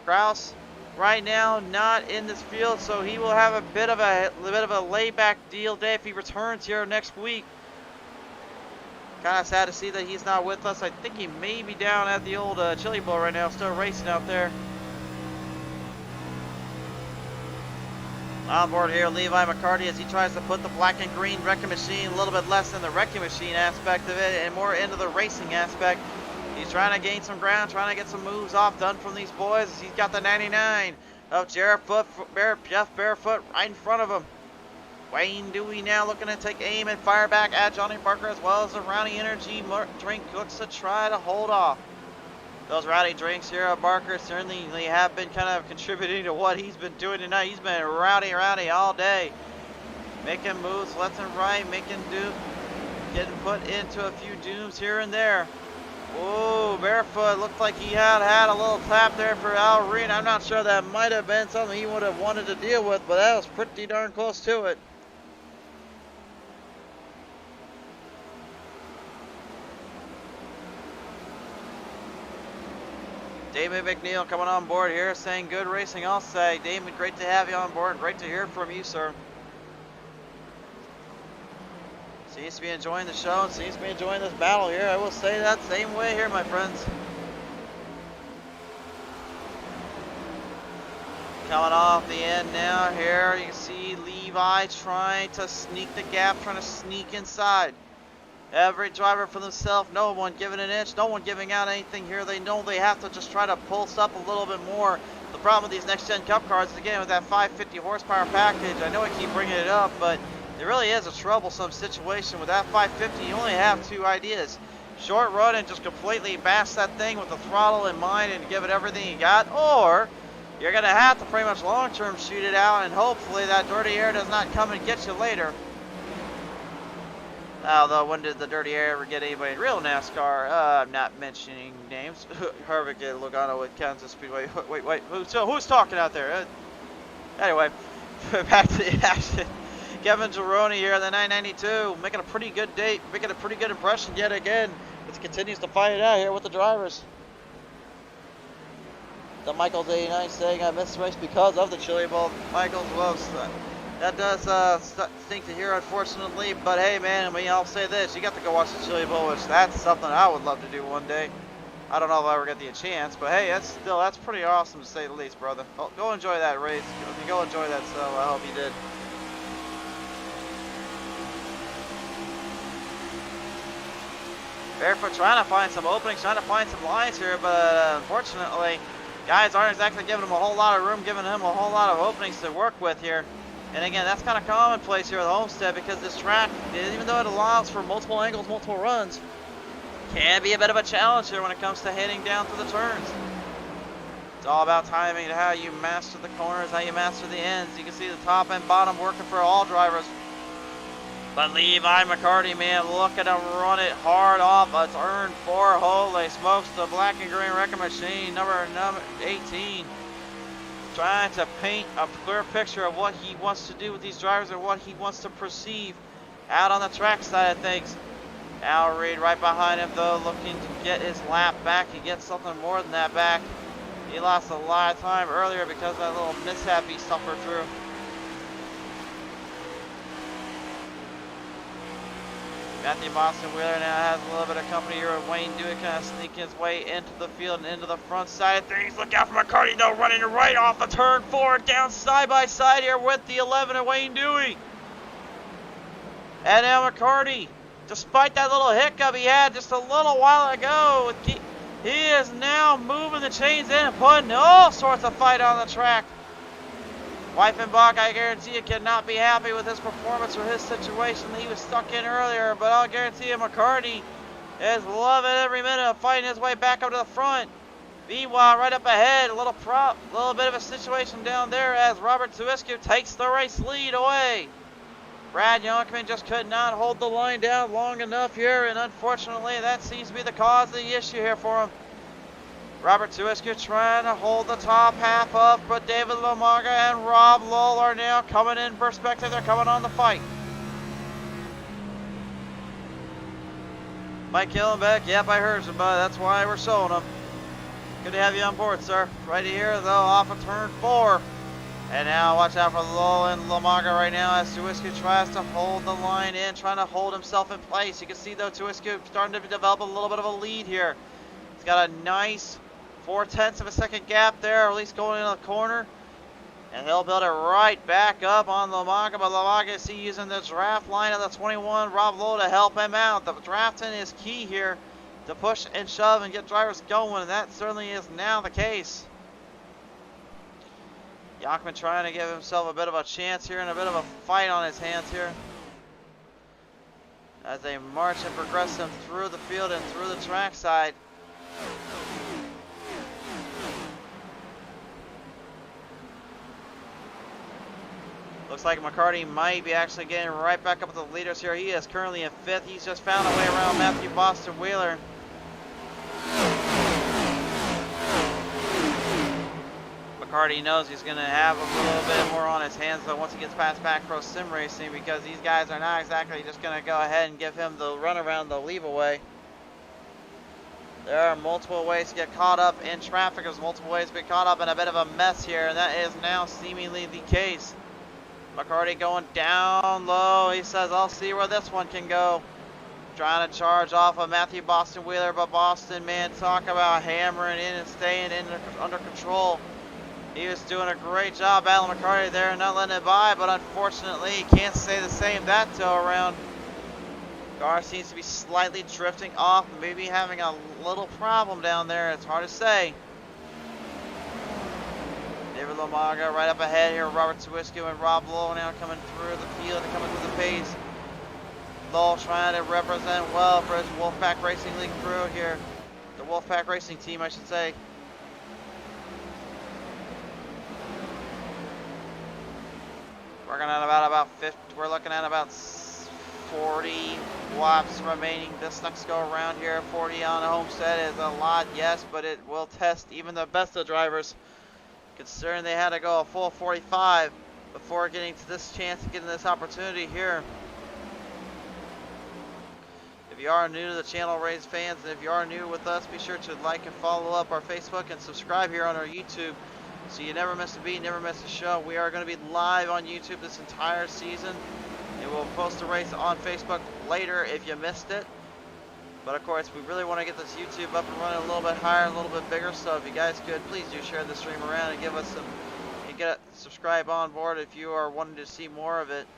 Krause right now not in this field, so he will have a bit of a laid-back deal day if he returns here next week. Kind of sad to see that he's not with us. I think he may be down at the old Chili Bowl right now, still racing out there. On board here, Levi McCarty, as he tries to put the black and green wrecking machine a little bit less in the wrecking machine aspect of it and more into the racing aspect. He's trying to gain some ground, trying to get some moves off done from these boys. He's got the 99 of Jeff Barefoot right in front of him. Wayne Dewey now looking to take aim and fire back at Johnny Barker, as well as the Rowdy Energy drink looks to try to hold off. Those rowdy drinks here at Barker certainly have been kind of contributing to what he's been doing tonight. He's been rowdy all day. Making moves left and right, getting put into a few dooms here and there. Whoa, barefoot. Looked like he had a little tap there for Al Reed. I'm not sure that might have been something he would have wanted to deal with, but that was pretty darn close to it. David McNeil coming on board here saying good racing, I'll say. Damon, great to have you on board. Great to hear from you, sir. Seems to be enjoying the show and seems to be enjoying this battle here. I will say that same way here, my friends. Coming off the end now here, you can see Levi trying to sneak the gap, trying to sneak inside. Every driver for themselves, no one giving an inch, no one giving out anything here. They know they have to just try to pulse up a little bit more. The problem with these next gen cup cars is, again, with that 550 horsepower package, I know I keep bringing it up, but it really is a troublesome situation. With that 550, you only have two ideas. Short run and just completely bash that thing with the throttle in mind and give it everything you got, or you're going to have to pretty much long-term shoot it out, and hopefully that dirty air does not come and get you later. Although, when did the dirty air ever get anybody in real NASCAR? I'm not mentioning names. Harvick did Lugano with Kansas Speedway. Wait, who's talking out there? Anyway, back to the action. Kevin Gironi here in the 992, making a pretty good date, making a pretty good impression yet again. It continues to fight it out here with the drivers. The Michaels 89 saying I missed the race because of the Chili Bowl. Michaels, well, that does stink to hear, unfortunately. But hey, man, I'll say this: you got to go watch the Chili Bowl, which that's something I would love to do one day. I don't know if I ever get the chance, but hey, that's pretty awesome to say the least, brother. Go enjoy that race. Go enjoy that stuff. I hope you did. Barefoot trying to find some openings, trying to find some lines here, but unfortunately, guys aren't exactly giving him a whole lot of room, giving him a whole lot of openings to work with here. And again, that's kind of commonplace here at Homestead, because this track, even though it allows for multiple angles, multiple runs, can be a bit of a challenge here when it comes to heading down through the turns. It's all about timing and how you master the corners, how you master the ends. You can see the top and bottom working for all drivers. But Levi McCarty, man, look at him run it hard off a turn 4. Holy smokes, the black and green wrecking machine, number 18. Trying to paint a clear picture of what he wants to do with these drivers and what he wants to perceive out on the track side of things. Al Reed right behind him, though, looking to get his lap back. He gets something more than that back. He lost a lot of time earlier because of that little mishap he suffered through. Matthew Boston Wheeler now has a little bit of company here with Wayne Dewey, kind of sneaking his way into the field and into the front side of things. Look out for McCarty, though, running right off the turn 4, down side by side here with the 11 of Wayne Dewey. And now McCarty, despite that little hiccup he had just a little while ago, he is now moving the chains in and putting all sorts of fight on the track. Weifenbach, I guarantee you, cannot be happy with his performance or his situation that he was stuck in earlier, but I'll guarantee you McCarty is loving every minute of fighting his way back up to the front. Meanwhile, right up ahead, a little bit of a situation down there as Robert Tuiscu takes the race lead away. Brad Youngman just could not hold the line down long enough here, and unfortunately, that seems to be the cause of the issue here for him. Robert Tuiscu trying to hold the top half up, but David Lomaga and Rob Lowell are now coming in perspective. They're coming on the fight. Mike Hillenbeck, yep, I heard somebody. That's why we're showing them. Good to have you on board, sir. Right here, though, off of turn 4. And now watch out for Lowell and Lomaga right now as Tuiscu tries to hold the line in, trying to hold himself in place. You can see, though, Tuiscu starting to develop a little bit of a lead here. He's got a nice 0.4 of a second gap there, or at least going into the corner. And he'll build it right back up on Lomaga, but Lomaga is using the draft line of the 21, Rob Lowe, to help him out. The drafting is key here to push and shove and get drivers going, and that certainly is now the case. Youngman trying to give himself a bit of a chance here and a bit of a fight on his hands here as they march and progress him through the field and through the track side. Looks like McCarty might be actually getting right back up with the leaders here. He is currently in 5th. He's just found a way around Matthew Boston Wheeler. McCarty knows he's going to have a little bit more on his hands though once he gets past Back Pro Sim Racing, because these guys are not exactly just going to go ahead and give him the runaround, the leave away. There are multiple ways to get caught up in traffic. There's multiple ways to get caught up in a bit of a mess here, and that is now seemingly the case. McCarty going down low. He says, I'll see where this one can go. Trying to charge off of Matthew Boston Wheeler, but Boston, man, talk about hammering in and staying under control. He was doing a great job battling McCarty there and not letting it by, but unfortunately, he can't say the same that toe around. Car seems to be slightly drifting off, maybe having a little problem down there. It's hard to say. David Lamaga right up ahead here. Robert Swisco and Rob Lowell now coming through the field and coming through the pace. Lowell trying to represent well for his Wolfpack Racing League crew here. The Wolfpack Racing team, I should say. We're looking at about 40 laps remaining this next go around here. 40 on Homestead is a lot, yes, but it will test even the best of drivers, considering they had to go a full 45 before getting to this chance to get this opportunity here. If you are new to the channel, Race fans, and if you are new with us, be sure to like and follow up our Facebook and subscribe here on our YouTube so you never miss a beat, never miss a show. We are going to be live on YouTube this entire season. And we'll post a race on Facebook later if you missed it. But of course, we really want to get this YouTube up and running a little bit higher, a little bit bigger. So if you guys could, please do share the stream around and give us some, and subscribe on board if you are wanting to see more of it.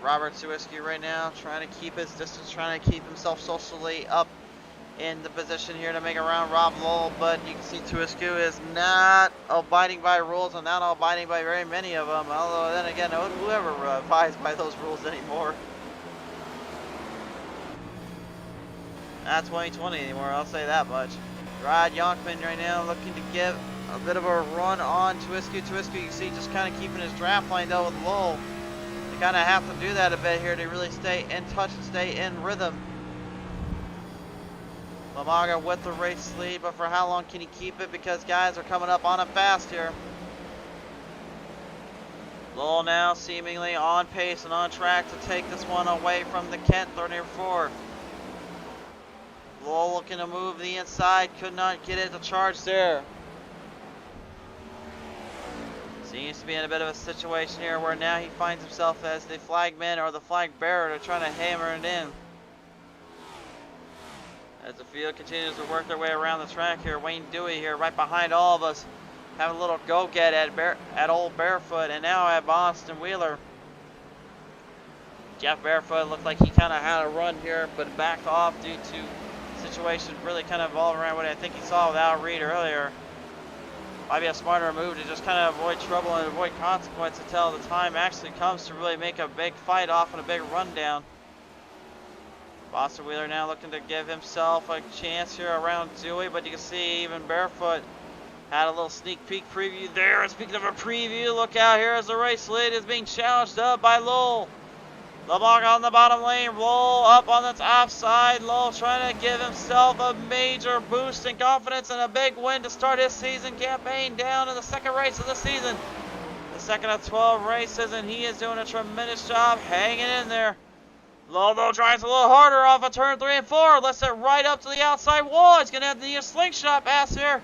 Robert Swisky right now trying to keep his distance, trying to keep himself socially up in the position here to make around Rob Lowell, but you can see Swisky is not abiding by rules and not abiding by very many of them, although then again, whoever abides by those rules anymore. Not 2020 anymore, I'll say that much. Rod Yonkman right now looking to give a bit of a run on Swisky. Swisky, you can see, just kind of keeping his draft line though with Lowell. Kind of have to do that a bit here to really stay in touch and stay in rhythm. Lamaga with the race lead, but for how long can he keep it? Because guys are coming up on him fast here. Lowell now seemingly on pace and on track to take this one away from the Kent 34. Lowell looking to move the inside, could not get it to charge there. Seems to be in a bit of a situation here where now he finds himself as the flagman or the flag bearer to try to hammer it in. As the field continues to work their way around the track here, Wayne Dewey here right behind all of us, having a little go-get at Old Barefoot, and now at Boston Wheeler. Jeff Barefoot looked like he kind of had a run here, but backed off due to situations really kind of evolving around what I think he saw with Al Reed earlier. Might be a smarter move to just kind of avoid trouble and avoid consequence until the time actually comes to really make a big fight off and a big rundown. Boston Wheeler now looking to give himself a chance here around Dewey, but you can see even Barefoot had a little sneak peek preview there. Speaking of a preview, look out here as the race lead is being challenged up by Lowell. Lamaga on the bottom lane, Lowell up on the top side. Lowell trying to give himself a major boost in confidence and a big win to start his season campaign down in the second race of the season. The second of 12 races, and he is doing a tremendous job hanging in there. Lowell though tries a little harder off of turn 3 and 4. Lets it right up to the outside wall. He's going to have to need a slingshot pass here.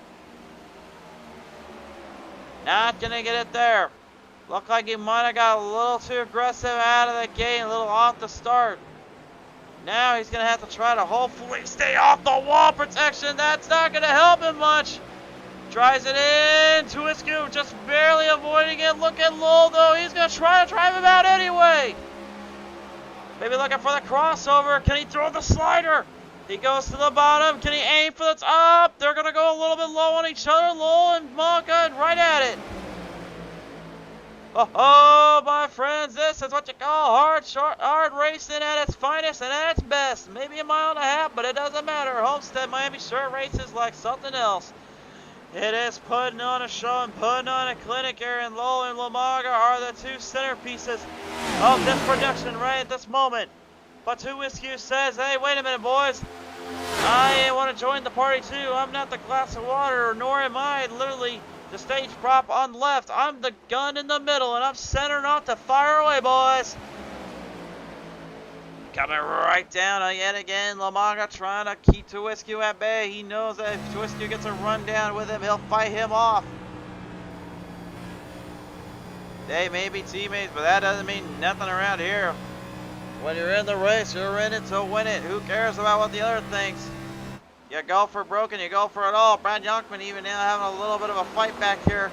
Not going to get it there. Looked like he might have got a little too aggressive out of the gate, a little off the start. Now he's going to have to try to hopefully stay off the wall protection. That's not going to help him much. Tries it in. Tuisku just barely avoiding it. Look at Lowell, though. He's going to try to drive him out anyway. Maybe looking for the crossover. Can he throw the slider? He goes to the bottom. Can he aim for the top? They're going to go a little bit low on each other. Lowell and Monka right at it. Oh, my friends, this is what you call hard racing at its finest and at its best. Maybe a mile and a half, but it doesn't matter. Homestead-Miami short races like something else. It is putting on a show and putting on a clinic here, and Lowell and Lamaga are the two centerpieces of this production right at this moment. But Two Whiskey says, hey, wait a minute, boys. I want to join the party too. I'm not the glass of water, nor am I literally the stage prop on the left. I'm the gun in the middle, and I'm centering off to fire away, boys. Coming right down yet again. Lamaga trying to keep Two Whiskey at bay. He knows that if Two Whiskey gets a run down with him, he'll fight him off. They may be teammates, but that doesn't mean nothing around here. When you're in the race, you're in it to win it. Who cares about what the other thinks? You go for broken, you go for it all. Brad Youngman even now having a little bit of a fight back here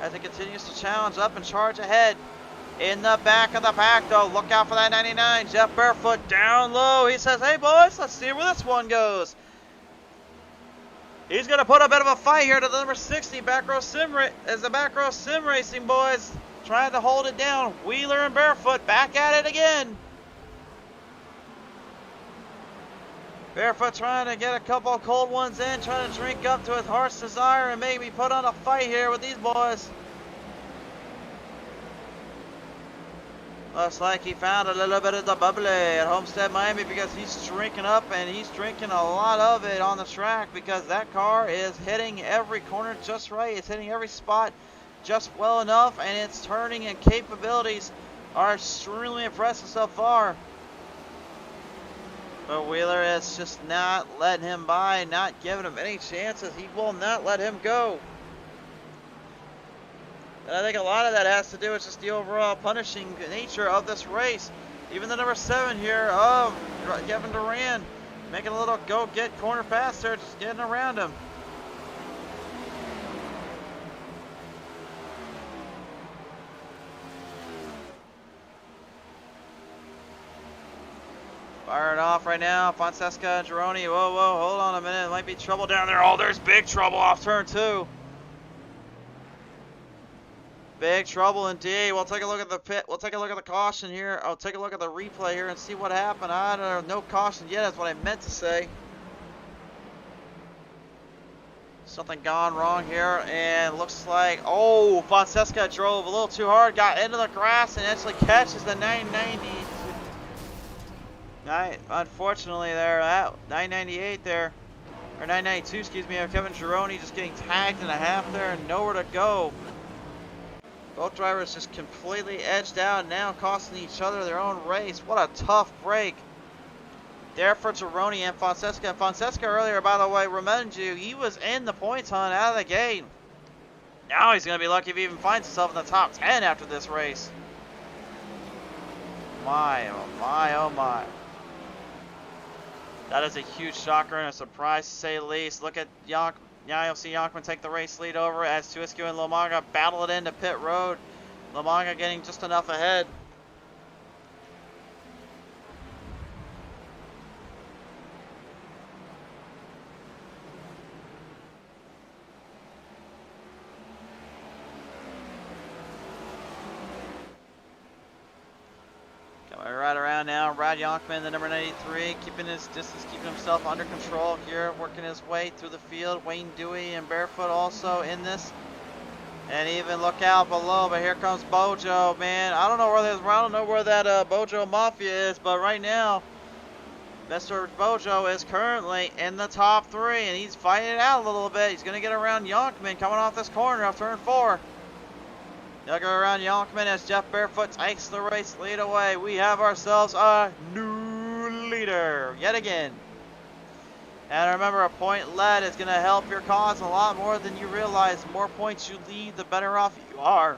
as he continues to challenge up and charge ahead. In the back of the pack, though, look out for that 99. Jeff Barefoot down low. He says, hey, boys, let's see where this one goes. He's going to put a bit of a fight here to the number 60, Back Row Sim Racing, boys. Trying to hold it down. Wheeler and Barefoot back at it again. Barefoot trying to get a couple of cold ones in, trying to drink up to his heart's desire and maybe put on a fight here with these boys. Looks like he found a little bit of the bubbly at Homestead-Miami because he's drinking up, and he's drinking a lot of it on the track because that car is hitting every corner just right. It's hitting every spot just well enough, and its turning and capabilities are extremely impressive so far. But Wheeler is just not letting him by, not giving him any chances. He will not let him go. And I think a lot of that has to do with just the overall punishing nature of this race. Even the number 7 here of Kevin Durant making a little go-get corner pass there, just getting around him. Firing off right now, Fonseca and Gironi. Whoa, hold on a minute. It might be trouble down there. Oh, there's big trouble off turn 2. Big trouble indeed. We'll take a look at the pit. We'll take a look at the caution here. I'll take a look at the replay here and see what happened. I don't know. No caution yet. That's what I meant to say. Something gone wrong here, and looks like, oh, Fonseca drove a little too hard, got into the grass, and actually catches the 990. Unfortunately, there, that 998 there, or 992, excuse me, of Kevin Gironi just getting tagged in a half there and nowhere to go. Both drivers just completely edged out, now costing each other their own race. What a tough break there for Gironi and Fonseca. And Fonseca earlier, by the way, remind you, he was in the points hunt out of the gate. Now he's going to be lucky if he even finds himself in the top 10 after this race. My, oh my, oh my. That is a huge shocker and a surprise to say the least. Look at Yonkman. Now you'll see Yonkman take the race lead over as Tuiscu and Lamaga battle it into pit road. Lamaga getting just enough ahead. Coming right around now, Brad Yonkman, the number 93, keeping his distance, keeping himself under control here, working his way through the field. Wayne Dewey and Barefoot also in this. And even look out below, but here comes Bojo, man. I don't know where that Bojo Mafia is, but right now, Mr. Bojo is currently in the top 3, and he's fighting it out a little bit. He's going to get around Yonkman coming off this corner off turn 4. They'll go around Yonkman as Jeff Barefoot takes the race lead away. We have ourselves a new leader yet again. And remember, a point lead is going to help your cause a lot more than you realize. The more points you lead, the better off you are.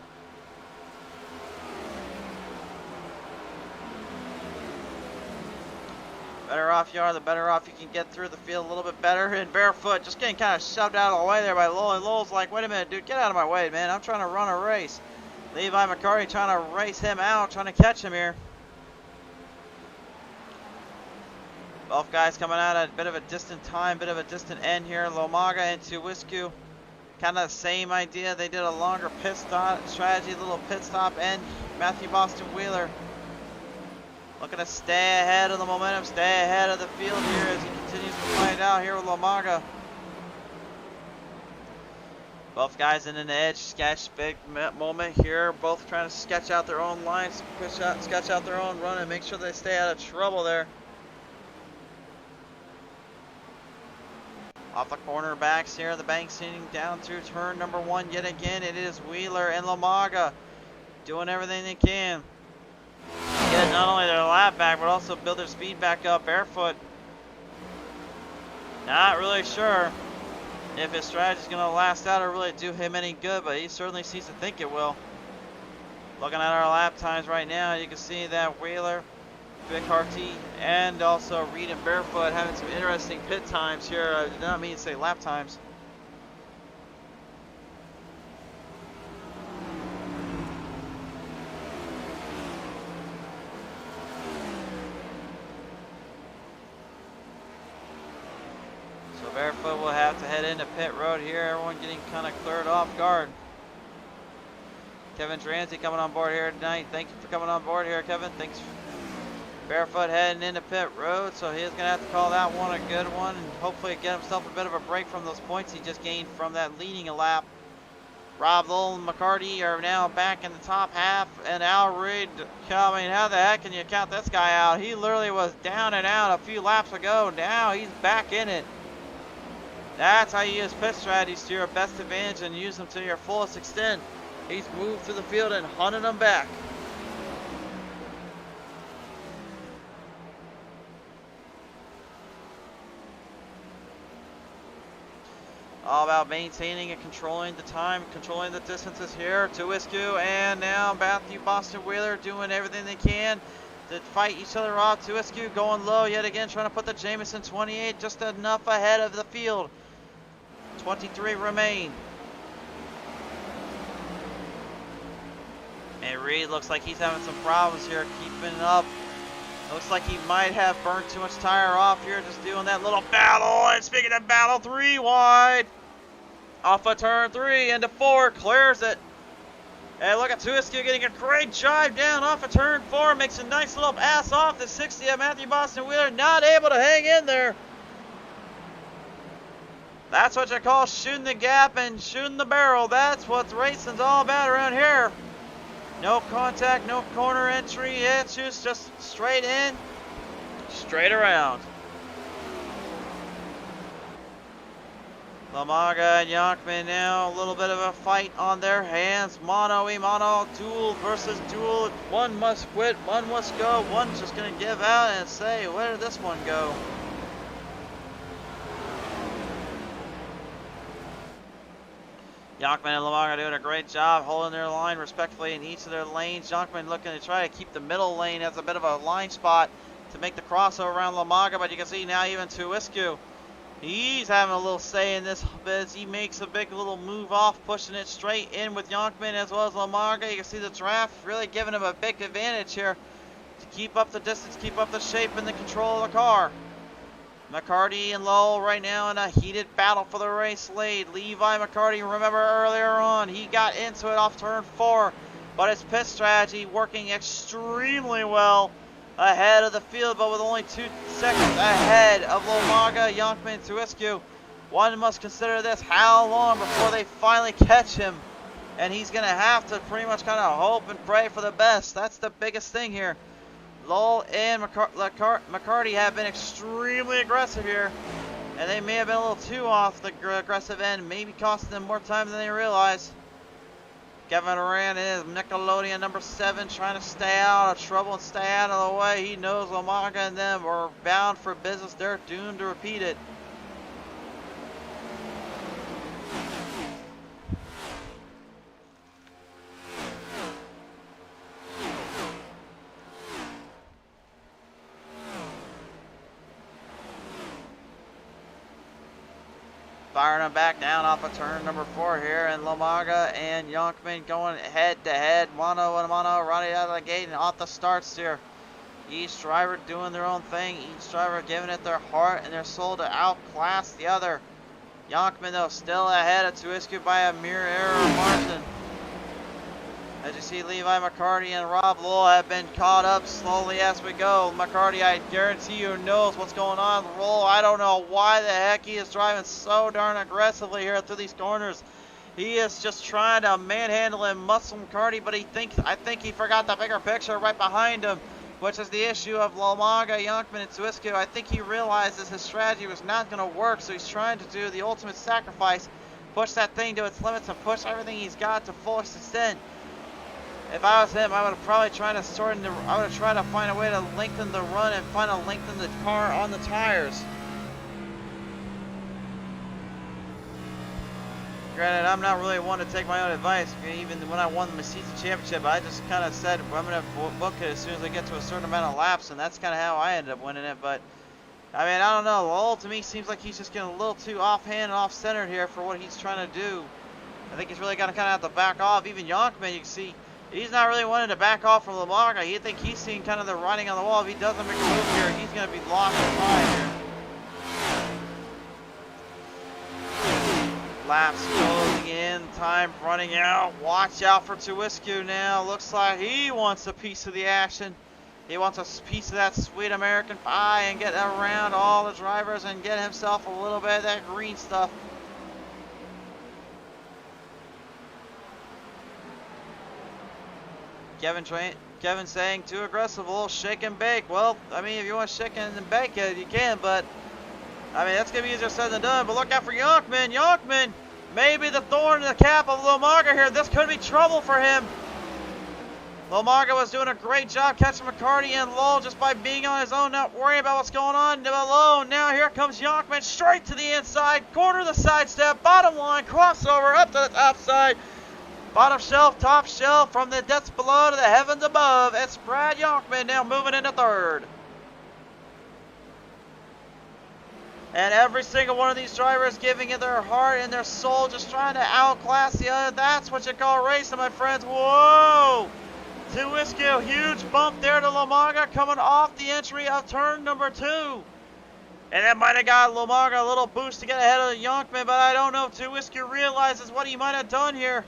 Better off you are, the better off you can get through the field a little bit better. And Barefoot just getting kind of shoved out of the way there by Lowell. And Lowell's like, wait a minute, dude, get out of my way, man. I'm trying to run a race. Levi McCarty trying to race him out, trying to catch him here. Both guys coming out at a bit of a distant time, bit of a distant end here. Lamaga and Tuiscu. Kind of the same idea. They did a longer pit stop strategy, little pit stop, and Matthew Boston Wheeler looking to stay ahead of the momentum, stay ahead of the field here as he continues to fight out here with Lamaga. Both guys in an edge sketch, big moment here. Both trying to sketch out their own lines, sketch out their own run, and make sure they stay out of trouble there. Off the corner backs here, the bank sitting down through turn number 1 yet again. It is Wheeler and Lamaga doing everything they can to get not only their lap back, but also build their speed back up. Barefoot, not really sure if his strategy is going to last out or really do him any good, but he certainly seems to think it will. Looking at our lap times right now, you can see that Wheeler, Vic Harty, and also Reed and Barefoot having some interesting pit times here. I did not mean to say lap times. So Barefoot will have to head into pit road here. Everyone getting kind of cleared off guard. Kevin Drancy coming on board here tonight. Thank you for coming on board here, Kevin. Thanks. Barefoot heading into pit road, so he's going to have to call that one a good one and hopefully get himself a bit of a break from those points he just gained from that leading a lap. Rob Lowell and McCarty are now back in the top half, and Al Reed, I mean, how the heck can you count this guy out? He literally was down and out a few laps ago. Now he's back in it. That's how you use pit strategies to your best advantage and use them to your fullest extent. He's moved through the field and hunted them back. All about maintaining and controlling the time, controlling the distances here. Tuisku and now Matthew Boston Wheeler doing everything they can to fight each other off. Tuisku going low yet again, trying to put the Jameson 28 just enough ahead of the field. 23 remain. And Reed looks like he's having some problems here keeping up. Looks like he might have burned too much tire off here, just doing that little battle. And speaking of battle, 3 wide. Off of turn 3 into 4, clears it. And look at Tuisku getting a great drive down off of turn 4. Makes a nice little pass off the 60 of Matthew Boston Wheeler. Not able to hang in there. That's what you call shooting the gap and shooting the barrel. That's what racing's all about around here. No contact, no corner entry. It's just straight in, straight around. Lamaga and Yonkman now, a little bit of a fight on their hands. Mono a mono, duel versus duel. One must quit, one must go. One's just going to give out and say, where did this one go? Yonkman and Lamaga doing a great job holding their line respectfully in each of their lanes. Yonkman looking to try to keep the middle lane as a bit of a line spot to make the crossover around Lamaga, but you can see now even Tuisku, he's having a little say in this as he makes a big little move off, pushing it straight in with Yonkman as well as Lamaga. You can see the draft really giving him a big advantage here to keep up the distance, keep up the shape and the control of the car. McCarty and Lowell right now in a heated battle for the race lead. Levi McCarty, remember earlier on, he got into it off turn 4, but his pit strategy working extremely well ahead of the field, but with only 2 seconds ahead of Lamaga, Yonkman, Tuisku. One must consider this, how long before they finally catch him? And he's going to have to pretty much kind of hope and pray for the best. That's the biggest thing here. Lowell and McCarty have been extremely aggressive here, and they may have been a little too off the aggressive end, maybe costing them more time than they realize. Kevin Duran is Nickelodeon number 7, trying to stay out of trouble and stay out of the way. He knows Lamaga and them are bound for business. They're doomed to repeat it. Firing them back down off of turn number 4 here, and Lamaga and Yonkman going head to head, mono and mono, right out of the gate and off the starts here. Each driver doing their own thing, each driver giving it their heart and their soul to outclass the other. Yonkman though still ahead of Tuisku by a mere error margin. As you see, Levi McCarty and Rob Lowell have been caught up slowly as we go. McCarty, I guarantee you, knows what's going on. Lowell, I don't know why the heck he is driving so darn aggressively here through these corners. He is just trying to manhandle and muscle McCarty, but I think he forgot the bigger picture right behind him, which is the issue of Lomaga, Yonkman, and Tuisku. I think he realizes his strategy was not going to work, so he's trying to do the ultimate sacrifice, push that thing to its limits and push everything he's got to fullest extent. If I was him, I would have probably tried to find a way to lengthen the run and find a lengthen the car on the tires. Granted, I'm not really one to take my own advice, even when I won the season championship. I just kind of said, I'm going to book it as soon as I get to a certain amount of laps, and that's kind of how I ended up winning it. But, I mean, I don't know. Lowell, to me, seems like he's just getting a little too offhand and off-centered here for what he's trying to do. I think he's really got to kind of have to back off. Even Yonkman, you can see, he's not really wanting to back off from Lomaga. You think he's seeing kind of the writing on the wall. If he doesn't make a move here, he's going to be lost in time here. Laps closing in, time running out. Watch out for Tuisku now. Looks like he wants a piece of the action. He wants a piece of that sweet American pie and get around all the drivers and get himself a little bit of that green stuff. Kevin saying too aggressive, a little shake and bake. Well, I mean, if you want to shake and bake it, you can, but I mean, that's going to be easier said than done. But look out for Yonkman. Yonkman, maybe the thorn in the cap of Lomaga here. This could be trouble for him. Lomaga was doing a great job catching McCarty and Lowell just by being on his own, not worrying about what's going on below. Now here comes Yonkman straight to the inside, corner the sidestep, bottom line, crossover up to the top side. Bottom shelf, top shelf, from the depths below to the heavens above. It's Brad Yonkman now moving into third. And every single one of these drivers giving it their heart and their soul, just trying to outclass the other. That's what you call racing, my friends. Whoa! Tuisku, huge bump there to Lomaga coming off the entry of turn number 2. And that might have got Lomaga a little boost to get ahead of Yonkman, but I don't know if Tuisku realizes what he might have done here.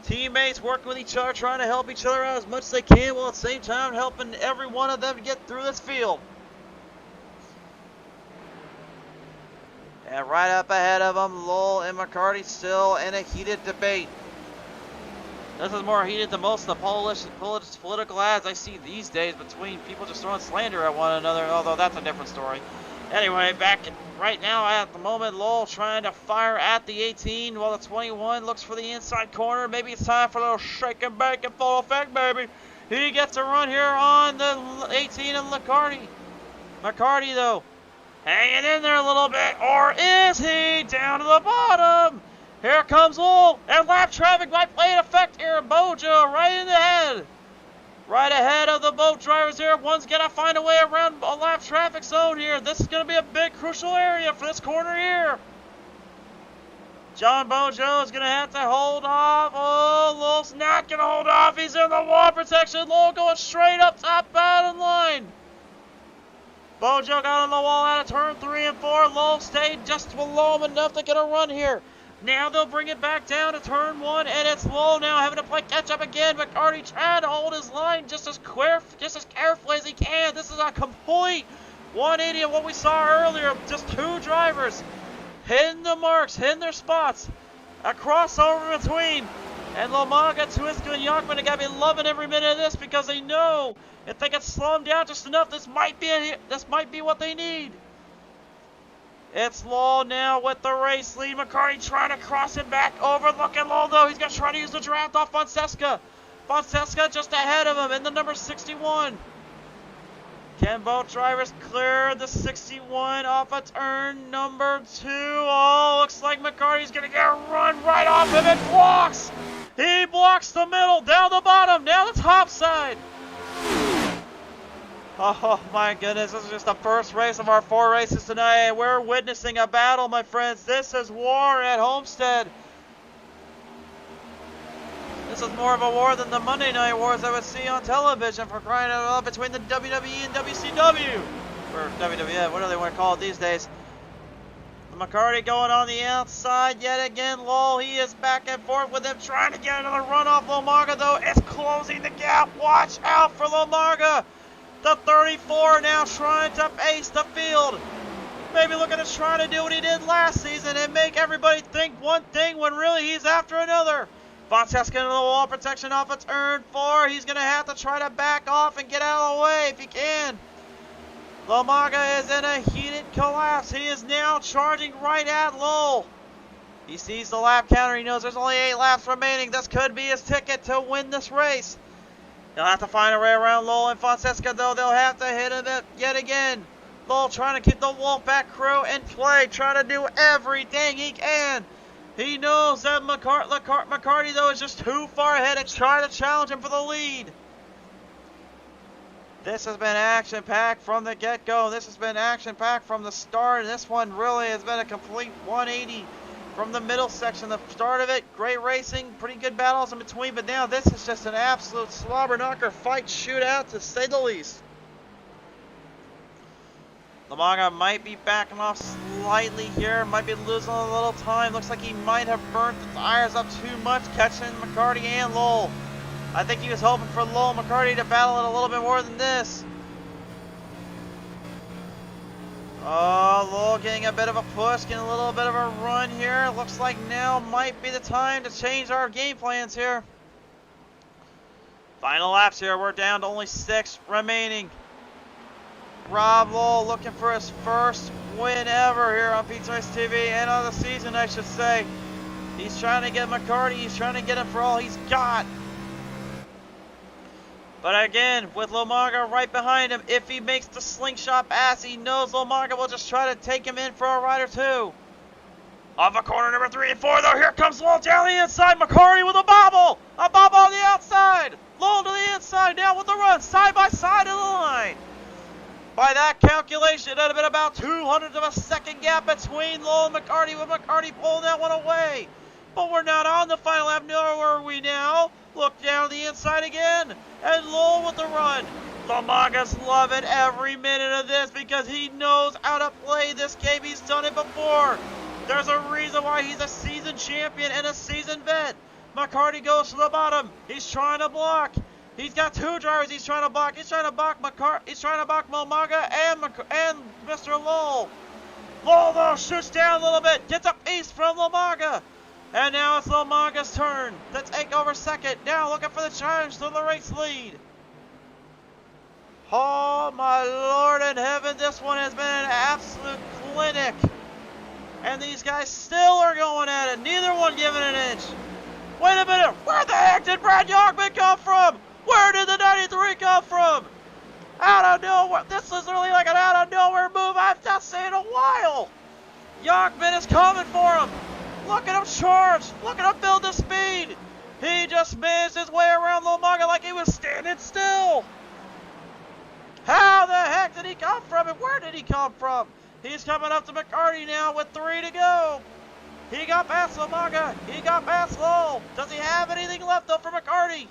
Teammates working with each other, trying to help each other out as much as they can, while at the same time helping every one of them get through this field. And right up ahead of them, Lowell and McCarty still in a heated debate. This is more heated than most of the political ads I see these days between people just throwing slander at one another, although that's a different story. Anyway, right now at the moment, Lowell trying to fire at the 18 while the 21 looks for the inside corner. Maybe it's time for a little shake and bake in full effect, baby. He gets a run here on the 18 and McCarty. McCarty, though, hanging in there a little bit, or is he down to the bottom? Here comes Lowell, and lap traffic might play an effect here. Bojo right in the head. Right ahead of the boat drivers here. One's got to find a way around a lap traffic zone here. This is going to be a big crucial area for this corner here. John Bojo is going to have to hold off. Oh, Lowell's not going to hold off. He's in the wall protection. Lowell going straight up top bottom line. Bojo got on the wall out of turn 3 and 4. Lowell stayed just below him enough to get a run here. Now they'll bring it back down to turn 1, and it's Lowell now having to play catch up again. McCarty trying to hold his line just as carefully as he can. This is a complete 180 of what we saw earlier. Just 2 drivers hitting the marks, hitting their spots. A crossover between. And Lomaga, Tuisku, and Yonkman have got to be loving every minute of this because they know if they can slow them down just enough, this might be what they need. It's Lowell now with the race lead. McCarty trying to cross him back over. Look at Lowell, though. He's going to try to use the draft off Fonseca. Fonseca just ahead of him in the number 61. Can both drivers clear the 61 off of turn number 2? Oh, looks like McCarty's going to get a run right off him and blocks. He blocks the middle, down the bottom, now the top side. Oh my goodness, this is just the first race of our 4 races tonight. We're witnessing a battle, my friends. This is war at Homestead. This is more of a war than the Monday Night Wars I would see on television, for crying out loud, between the WWE and WCW. Or WWF, whatever they want to call it these days. McCarty going on the outside yet again. Lowell, he is back and forth with him, trying to get another run off Lomaga, though. It's closing the gap. Watch out for Lomaga. The 34 now trying to pace the field. Maybe looking to try to do what he did last season and make everybody think one thing when really he's after another. Fonseca into the wall protection off of turn 4. He's going to have to try to back off and get out of the way if he can. Lamaga is in a heated collapse. He is now charging right at Lowell. He sees the lap counter. He knows there's only 8 laps remaining. This could be his ticket to win this race. He'll have to find a way around Lowell and Fonseca, though. They'll have to hit him yet again. Lowell trying to keep the Wolfpack crew in play, trying to do everything he can. He knows that McCarty, though, is just too far ahead to try to challenge him for the lead. This has been action-packed from the get-go. This has been action-packed from the start. And this one really has been a complete 180 from the middle section. The start of it, great racing, pretty good battles in between. But now this is just an absolute slobber-knocker fight shootout, to say the least. Lamaga might be backing off slightly here, might be losing a little time. Looks like he might have burnt the tires up too much, catching McCarty and Lowell. I think he was hoping for Lowell and McCarty to battle it a little bit more than this. Oh, Lowell getting a bit of a push, getting a little bit of a run here. Looks like now might be the time to change our game plans here. Final laps here, we're down to only 6 remaining. Rob Lowell looking for his first win ever here on PTM Racing TV, and on the season, I should say. He's trying to get McCarty, he's trying to get him for all he's got. But again, with Lamaga right behind him, if he makes the slingshot pass, he knows Lamaga will just try to take him in for a ride or two. Off of corner number 3 and 4, though, here comes Lowell down the inside. McCarty with a bobble on the outside. Lowell to the inside, now with the run, side by side of the line. By that calculation, it would have been about 200th of a second gap between Lowell and McCarty, with McCarty pulling that one away. But we're not on the final lap, nor are we now. Look down the inside again, and Lowell with the run. Lamaga's loving every minute of this because he knows how to play this game. He's done it before. There's a reason why he's a seasoned champion and a seasoned vet. McCarty goes to the bottom. He's trying to block. He's got 2 drivers he's trying to block. He's trying to block Lamaga and Mr. Lowell. Lowell, though, shoots down a little bit. Gets a piece from Lamaga. And now it's Lamaga's turn to take over second. Now looking for the challenge to the race lead. Oh, my Lord in heaven. This one has been an absolute clinic. And these guys still are going at it. Neither one giving an inch. Wait a minute. Where the heck did Brad Yorkman come from? Where did the 93 come from? Out of nowhere. This is really like an out of nowhere move I've not seen in a while. Yorkman is coming for him. Look at him charge. Look at him build the speed. He just managed his way around Lamaga like he was standing still. How the heck did he come from and where did he come from? He's coming up to McCarty now with 3 to go. He got past Lamaga. He got past Lowell. Does he have anything left though for McCarty?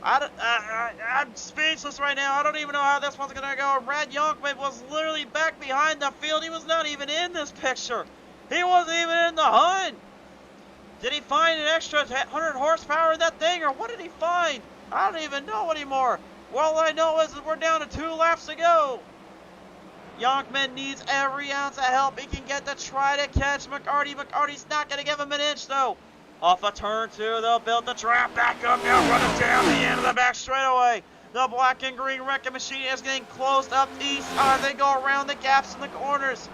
I'm speechless right now. I don't even know how this one's going to go. Brad Yonkman was literally back behind the field. He was not even in this picture. He wasn't even in the hunt. Did he find an extra 100 horsepower in that thing, or what did he find? I don't even know anymore. Well, all I know is that we're down to 2 laps to go. Yonkman needs every ounce of help he can get to try to catch McCarty. McCarty's not going to give him an inch, though. Off of turn 2, they'll build the trap back up now, running down the end of the back straightaway. The black and green wrecking machine is getting closed up east as they go around the gaps in the corners.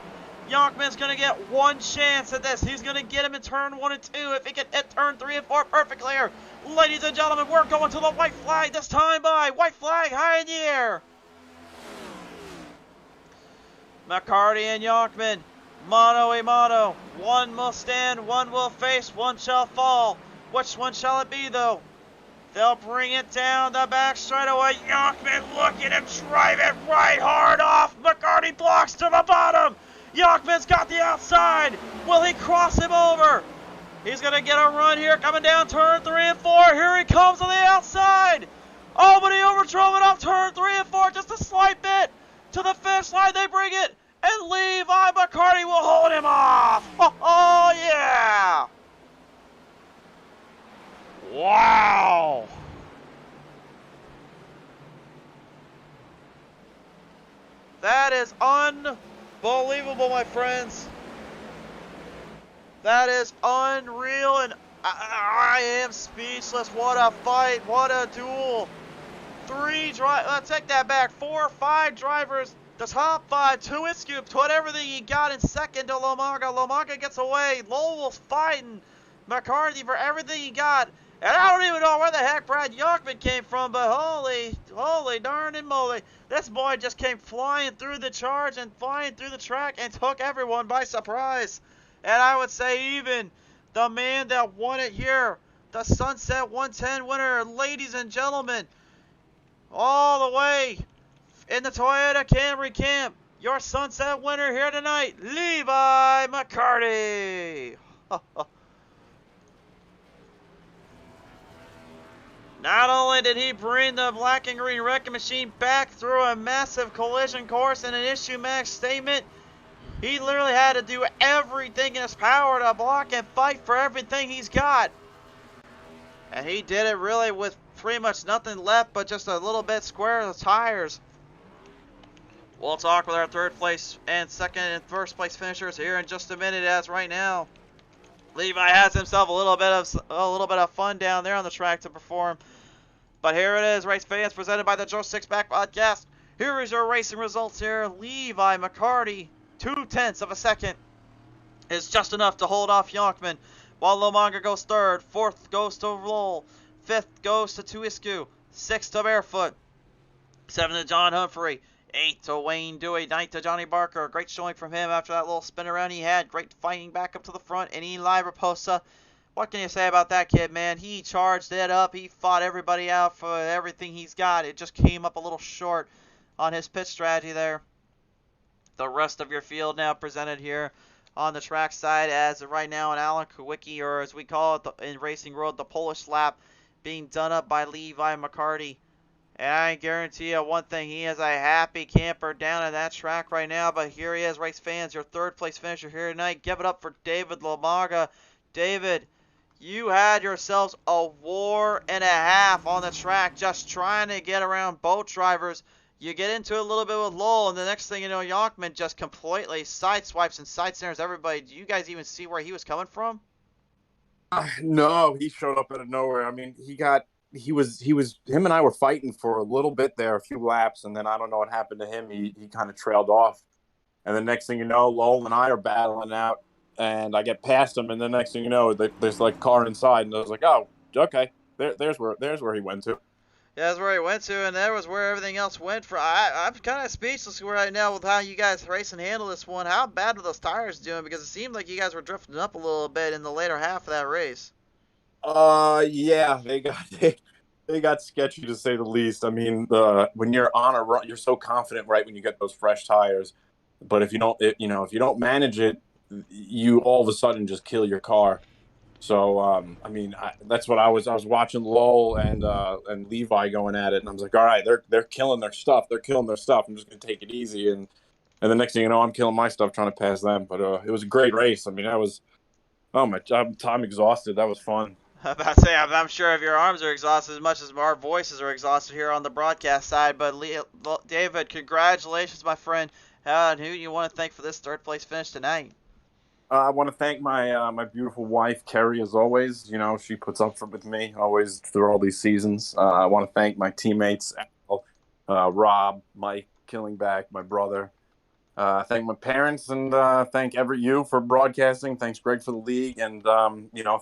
Yonkman's going to get one chance at this. He's going to get him in turn 1 and 2 if he can hit turn 3 and 4 perfectly here. Ladies and gentlemen, we're going to the white flag this time by. White flag high in the air. McCarty and Yonkman, mano a mano. One will stand, one will face, one shall fall. Which one shall it be, though? They'll bring it down the back straightaway. Yonkman, look at him drive it right hard off. McCarty blocks to the bottom. Yonkman's got the outside. Will he cross him over? He's going to get a run here coming down turn 3 and 4. Here he comes on the outside. Oh, but he overdrove it off turn 3 and 4 just a slight bit. To the finish line they bring it. And Levi McCarty will hold him off. Oh yeah. Wow. That is unbelievable, my friends. That is unreal, and I am speechless. What a fight. What a duel. Let's take that back. 4 or 5 drivers. The top 5, two-hit scoop, put everything he got in second to Lomaga. Lomaga gets away. Lowell's fighting McCarthy for everything he got. And I don't even know where the heck Brad Youngman came from, but holy darn and moly. This boy just came flying through the charge and flying through the track and took everyone by surprise. And I would say even the man that won it here, the Sunset 110 winner, ladies and gentlemen, all the way in the Toyota Camry camp, your Sunset winner here tonight, Levi McCarty. Not only did he bring the black and green wrecking machine back through a massive collision course and an issue max statement, he literally had to do everything in his power to block and fight for everything he's got. And he did it really with pretty much nothing left but just a little bit square of the tires. We'll talk with our third place and second and first place finishers here in just a minute. As right now, Levi has himself a little bit of fun down there on the track to perform. But here it is, race fans, presented by the Joe Sixpack Podcast. Here is your racing results here. Levi McCarty, 0.2 of a second, is just enough to hold off Yonkman, while Lomaga goes third, fourth goes to Lowell, fifth goes to Tuiscu, sixth to Barefoot, seventh to John Humphrey, 8th to Wayne Dewey, 9th to Johnny Barker. Great showing from him after that little spin around he had. Great fighting back up to the front. And Eli Raposa, what can you say about that kid, man? He charged it up. He fought everybody out for everything he's got. It just came up a little short on his pit strategy there. The rest of your field now presented here on the track side as of right now an Alan Kowicki, or as we call it in racing world, the Polish lap, being done up by Levi McCarty. And I guarantee you one thing, he is a happy camper down at that track right now. But here he is, race fans, your third place finisher here tonight. Give it up for David Lomaga. David, you had yourselves a war and a half on the track just trying to get around both drivers. You get into it a little bit with Lowell, and the next thing you know, Yonkman just completely sideswipes and sidesnares everybody. Do you guys even see where he was coming from? No, he showed up out of nowhere. I mean, him and I were fighting for a little bit there, a few laps, and then I don't know what happened to him. He kind of trailed off. And the next thing you know, Lowell and I are battling out, and I get past him, and the next thing you know, there's like a car inside, and I was like, oh, okay, there's where he went to. Yeah, that's where he went to, and there was where everything else went from. I'm kind of speechless right now with how you guys race and handle this one. How bad were those tires doing? Because it seemed like you guys were drifting up a little bit in the later half of that race. Yeah, they got sketchy to say the least. I mean, when you're on a run, you're so confident right when you get those fresh tires, but if you don't manage it, you all of a sudden just kill your car. So I mean, that's what I was watching Lowell and Levi going at it, and I was like, all right, they're killing their stuff. They're killing their stuff. I'm just gonna take it easy, and the next thing you know, I'm killing my stuff trying to pass them. But it was a great race. I mean, I'm exhausted. That was fun. I'm about to say, I'm sure if your arms are exhausted as much as our voices are exhausted here on the broadcast side. But David, congratulations, my friend. And who do you want to thank for this third place finish tonight? I want to thank my beautiful wife, Kerry, as always. You know, she puts up with me always through all these seasons. I want to thank my teammates, Rob, Mike, Killingback, my brother. Thank my parents, and thank you for broadcasting. Thanks, Greg, for the league, and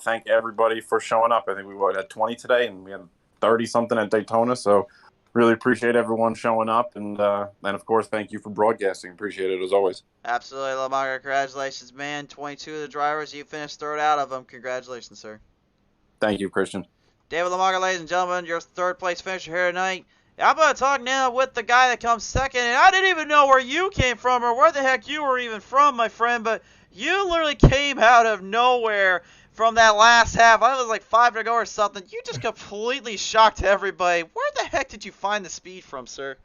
thank everybody for showing up. I think we had 20 today, and we had 30-something at Daytona, so really appreciate everyone showing up, and of course, thank you for broadcasting. Appreciate it, as always. Absolutely, Lomaga. Congratulations, man. 22 of the drivers, you finished third out of them. Congratulations, sir. Thank you, Christian. David Lomaga, ladies and gentlemen, your third place finisher here tonight. I'm going to talk now with the guy that comes second, and I didn't even know where you came from or where the heck you were even from, my friend, but you literally came out of nowhere from that last half. I was like 5 to go or something. You just completely shocked everybody. Where the heck did you find the speed from, sir?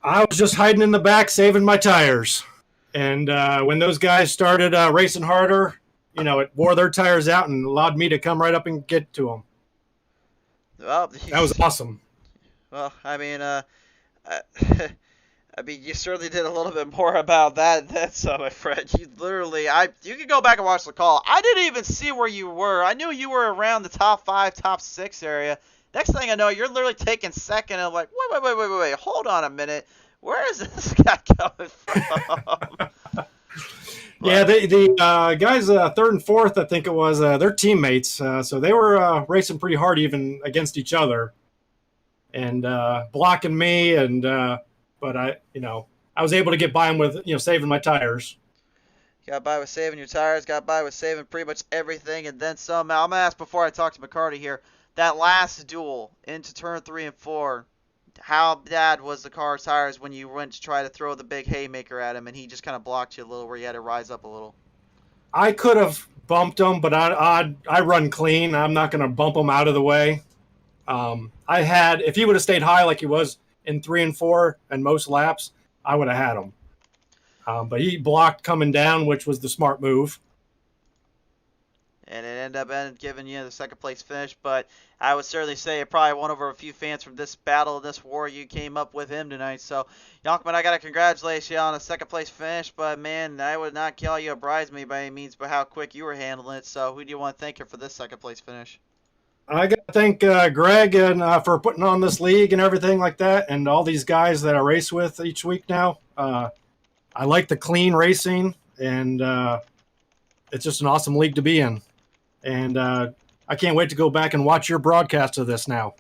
I was just hiding in the back saving my tires. And when those guys started racing harder, it wore their tires out and allowed me to come right up and get to them. Well, that was awesome. Well, I mean, I mean, you certainly did a little bit more about that than some, my friend. You literally, you can go back and watch the call. I didn't even see where you were. I knew you were around the top 5, top 6 area. Next thing I know, you're literally taking second, and I'm like, wait, hold on a minute. Where is this guy coming from? Yeah, the guys third and fourth, I think it was, they're teammates, so they were racing pretty hard even against each other, and blocking me, and but I was able to get by them with saving my tires. Got by with saving your tires, got by with saving pretty much everything, and then some. Now, I'm going to ask before I talk to McCarty here, that last duel into turn 3 and 4, how bad was the car's tires when you went to try to throw the big haymaker at him and he just kind of blocked you a little where you had to rise up a little? I could have bumped him, but I run clean. I'm not going to bump him out of the way. If he would have stayed high like he was in 3 and 4 and most laps, I would have had him. But he blocked coming down, which was the smart move. And it ended up giving you the second place finish, but I would certainly say it probably won over a few fans from this battle, this war you came up with him tonight. So, Yonkman, I got to congratulate you on a second place finish, but man, I would not call you a bridesmaid by any means, but how quick you were handling it. So, who do you want to thank you for this second place finish? I got to thank Greg and for putting on this league and everything like that, and all these guys that I race with each week now. I like the clean racing, and it's just an awesome league to be in. And I can't wait to go back and watch your broadcast of this now.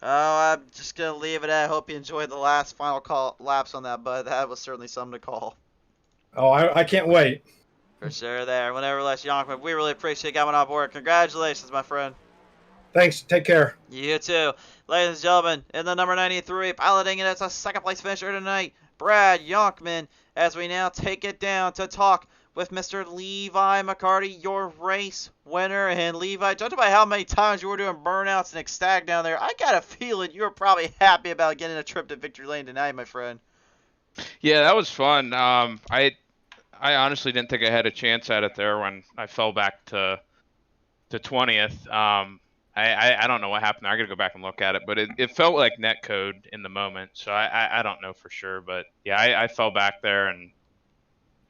Oh, I'm just going to leave it at I hope you enjoyed the last final laps on that, but that was certainly something to call. Oh, I can't wait. For sure there. Whenever less Yonkman, we really appreciate you coming on board. Congratulations, my friend. Thanks. Take care. You too. Ladies and gentlemen, in the number 93, piloting it as a second place finisher tonight, Brad Yonkman, as we now take it down to talk with Mr. Levi McCarty, your race winner. And Levi, judging by how many times you were doing burnouts and ecstatic down there, I got a feeling you were probably happy about getting a trip to Victory Lane tonight, my friend. Yeah, that was fun. I honestly didn't think I had a chance at it there when I fell back to 20th. I don't know what happened there. I got to go back and look at it, but it felt like net code in the moment, so I don't know for sure. But yeah, I fell back there and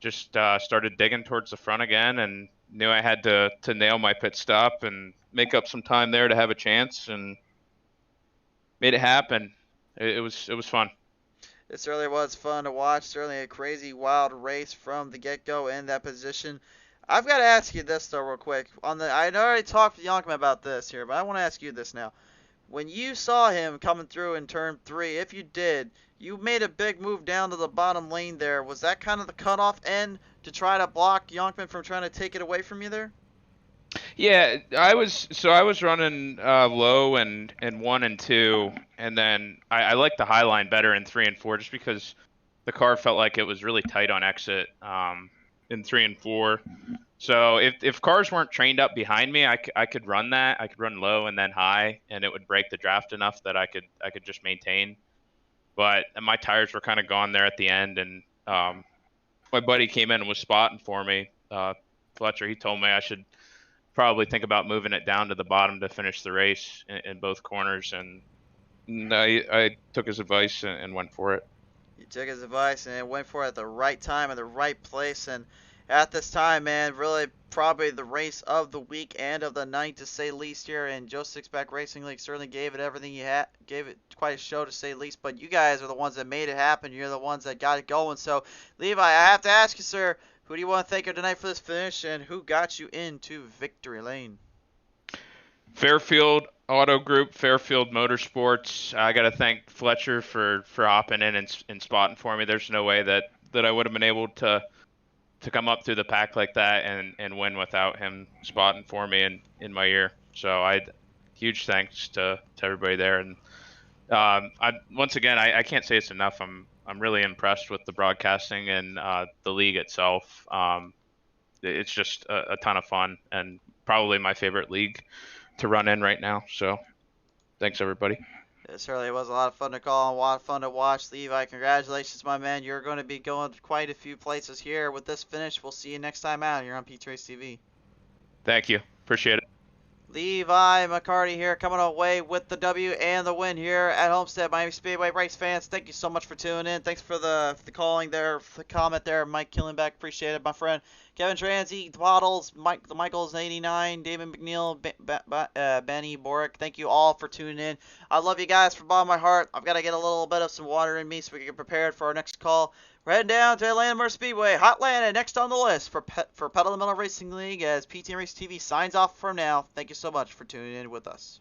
just started digging towards the front again, and knew I had to nail my pit stop and make up some time there to have a chance, and made it happen. It was fun. It certainly was fun to watch. Certainly a crazy, wild race from the get-go in that position. I've got to ask you this, though, real quick. I already talked to Yonkman about this here, but I want to ask you this now. When you saw him coming through in turn 3, if you did, you made a big move down to the bottom lane there. Was that kind of the cutoff end to try to block Yonkman from trying to take it away from you there? Yeah, I was running low and 1 and 2, and then I liked the high line better in 3 and 4 just because the car felt like it was really tight on exit in 3 and 4. So if cars weren't trained up behind me, I could run that. I could run low and then high, and it would break the draft enough that I could just maintain. But my tires were kind of gone there at the end, and my buddy came in and was spotting for me. Fletcher, he told me I should probably think about moving it down to the bottom to finish the race in both corners, and I took his advice and went for it. You took his advice and went for it at the right time in the right place, and at this time, man, really probably the race of the week and of the night, to say least, here. And Joe Sixpack Racing League certainly gave it everything you had, gave it quite a show, to say least. But you guys are the ones that made it happen. You're the ones that got it going. So, Levi, I have to ask you, sir, who do you want to thank tonight for this finish, and who got you into Victory Lane? Fairfield Auto Group, Fairfield Motorsports. I got to thank Fletcher for hopping in and spotting for me. There's no way that I would have been able to come up through the pack like that and win without him spotting for me in my ear. So huge thanks to everybody there. And once again, I can't say it's enough. I'm really impressed with the broadcasting and the league itself. It's just a ton of fun, and probably my favorite league to run in right now. So thanks, everybody. It certainly was a lot of fun to call and a lot of fun to watch. Levi, congratulations, my man. You're going to be going quite a few places here with this finish. We'll see you next time out here on PTM Racing TV. Thank you. Appreciate it. Levi McCarty here, coming away with the W and the win here at Homestead-Miami Speedway. Race fans, thank you so much for tuning in. Thanks for the calling there, for the comment there, Mike Killenbeck. Appreciate it, my friend. Kevin Transy, Bottles, the Michaels 89, David McNeil, Benny Borick. Thank you all for tuning in. I love you guys from the bottom of my heart. I've got to get a little bit of some water in me so we can get prepared for our next call. We're heading down to Atlanta Motor Speedway. Hotlanta next on the list for Pedal the Metal Racing League as PTM Racing TV signs off for now. Thank you so much for tuning in with us.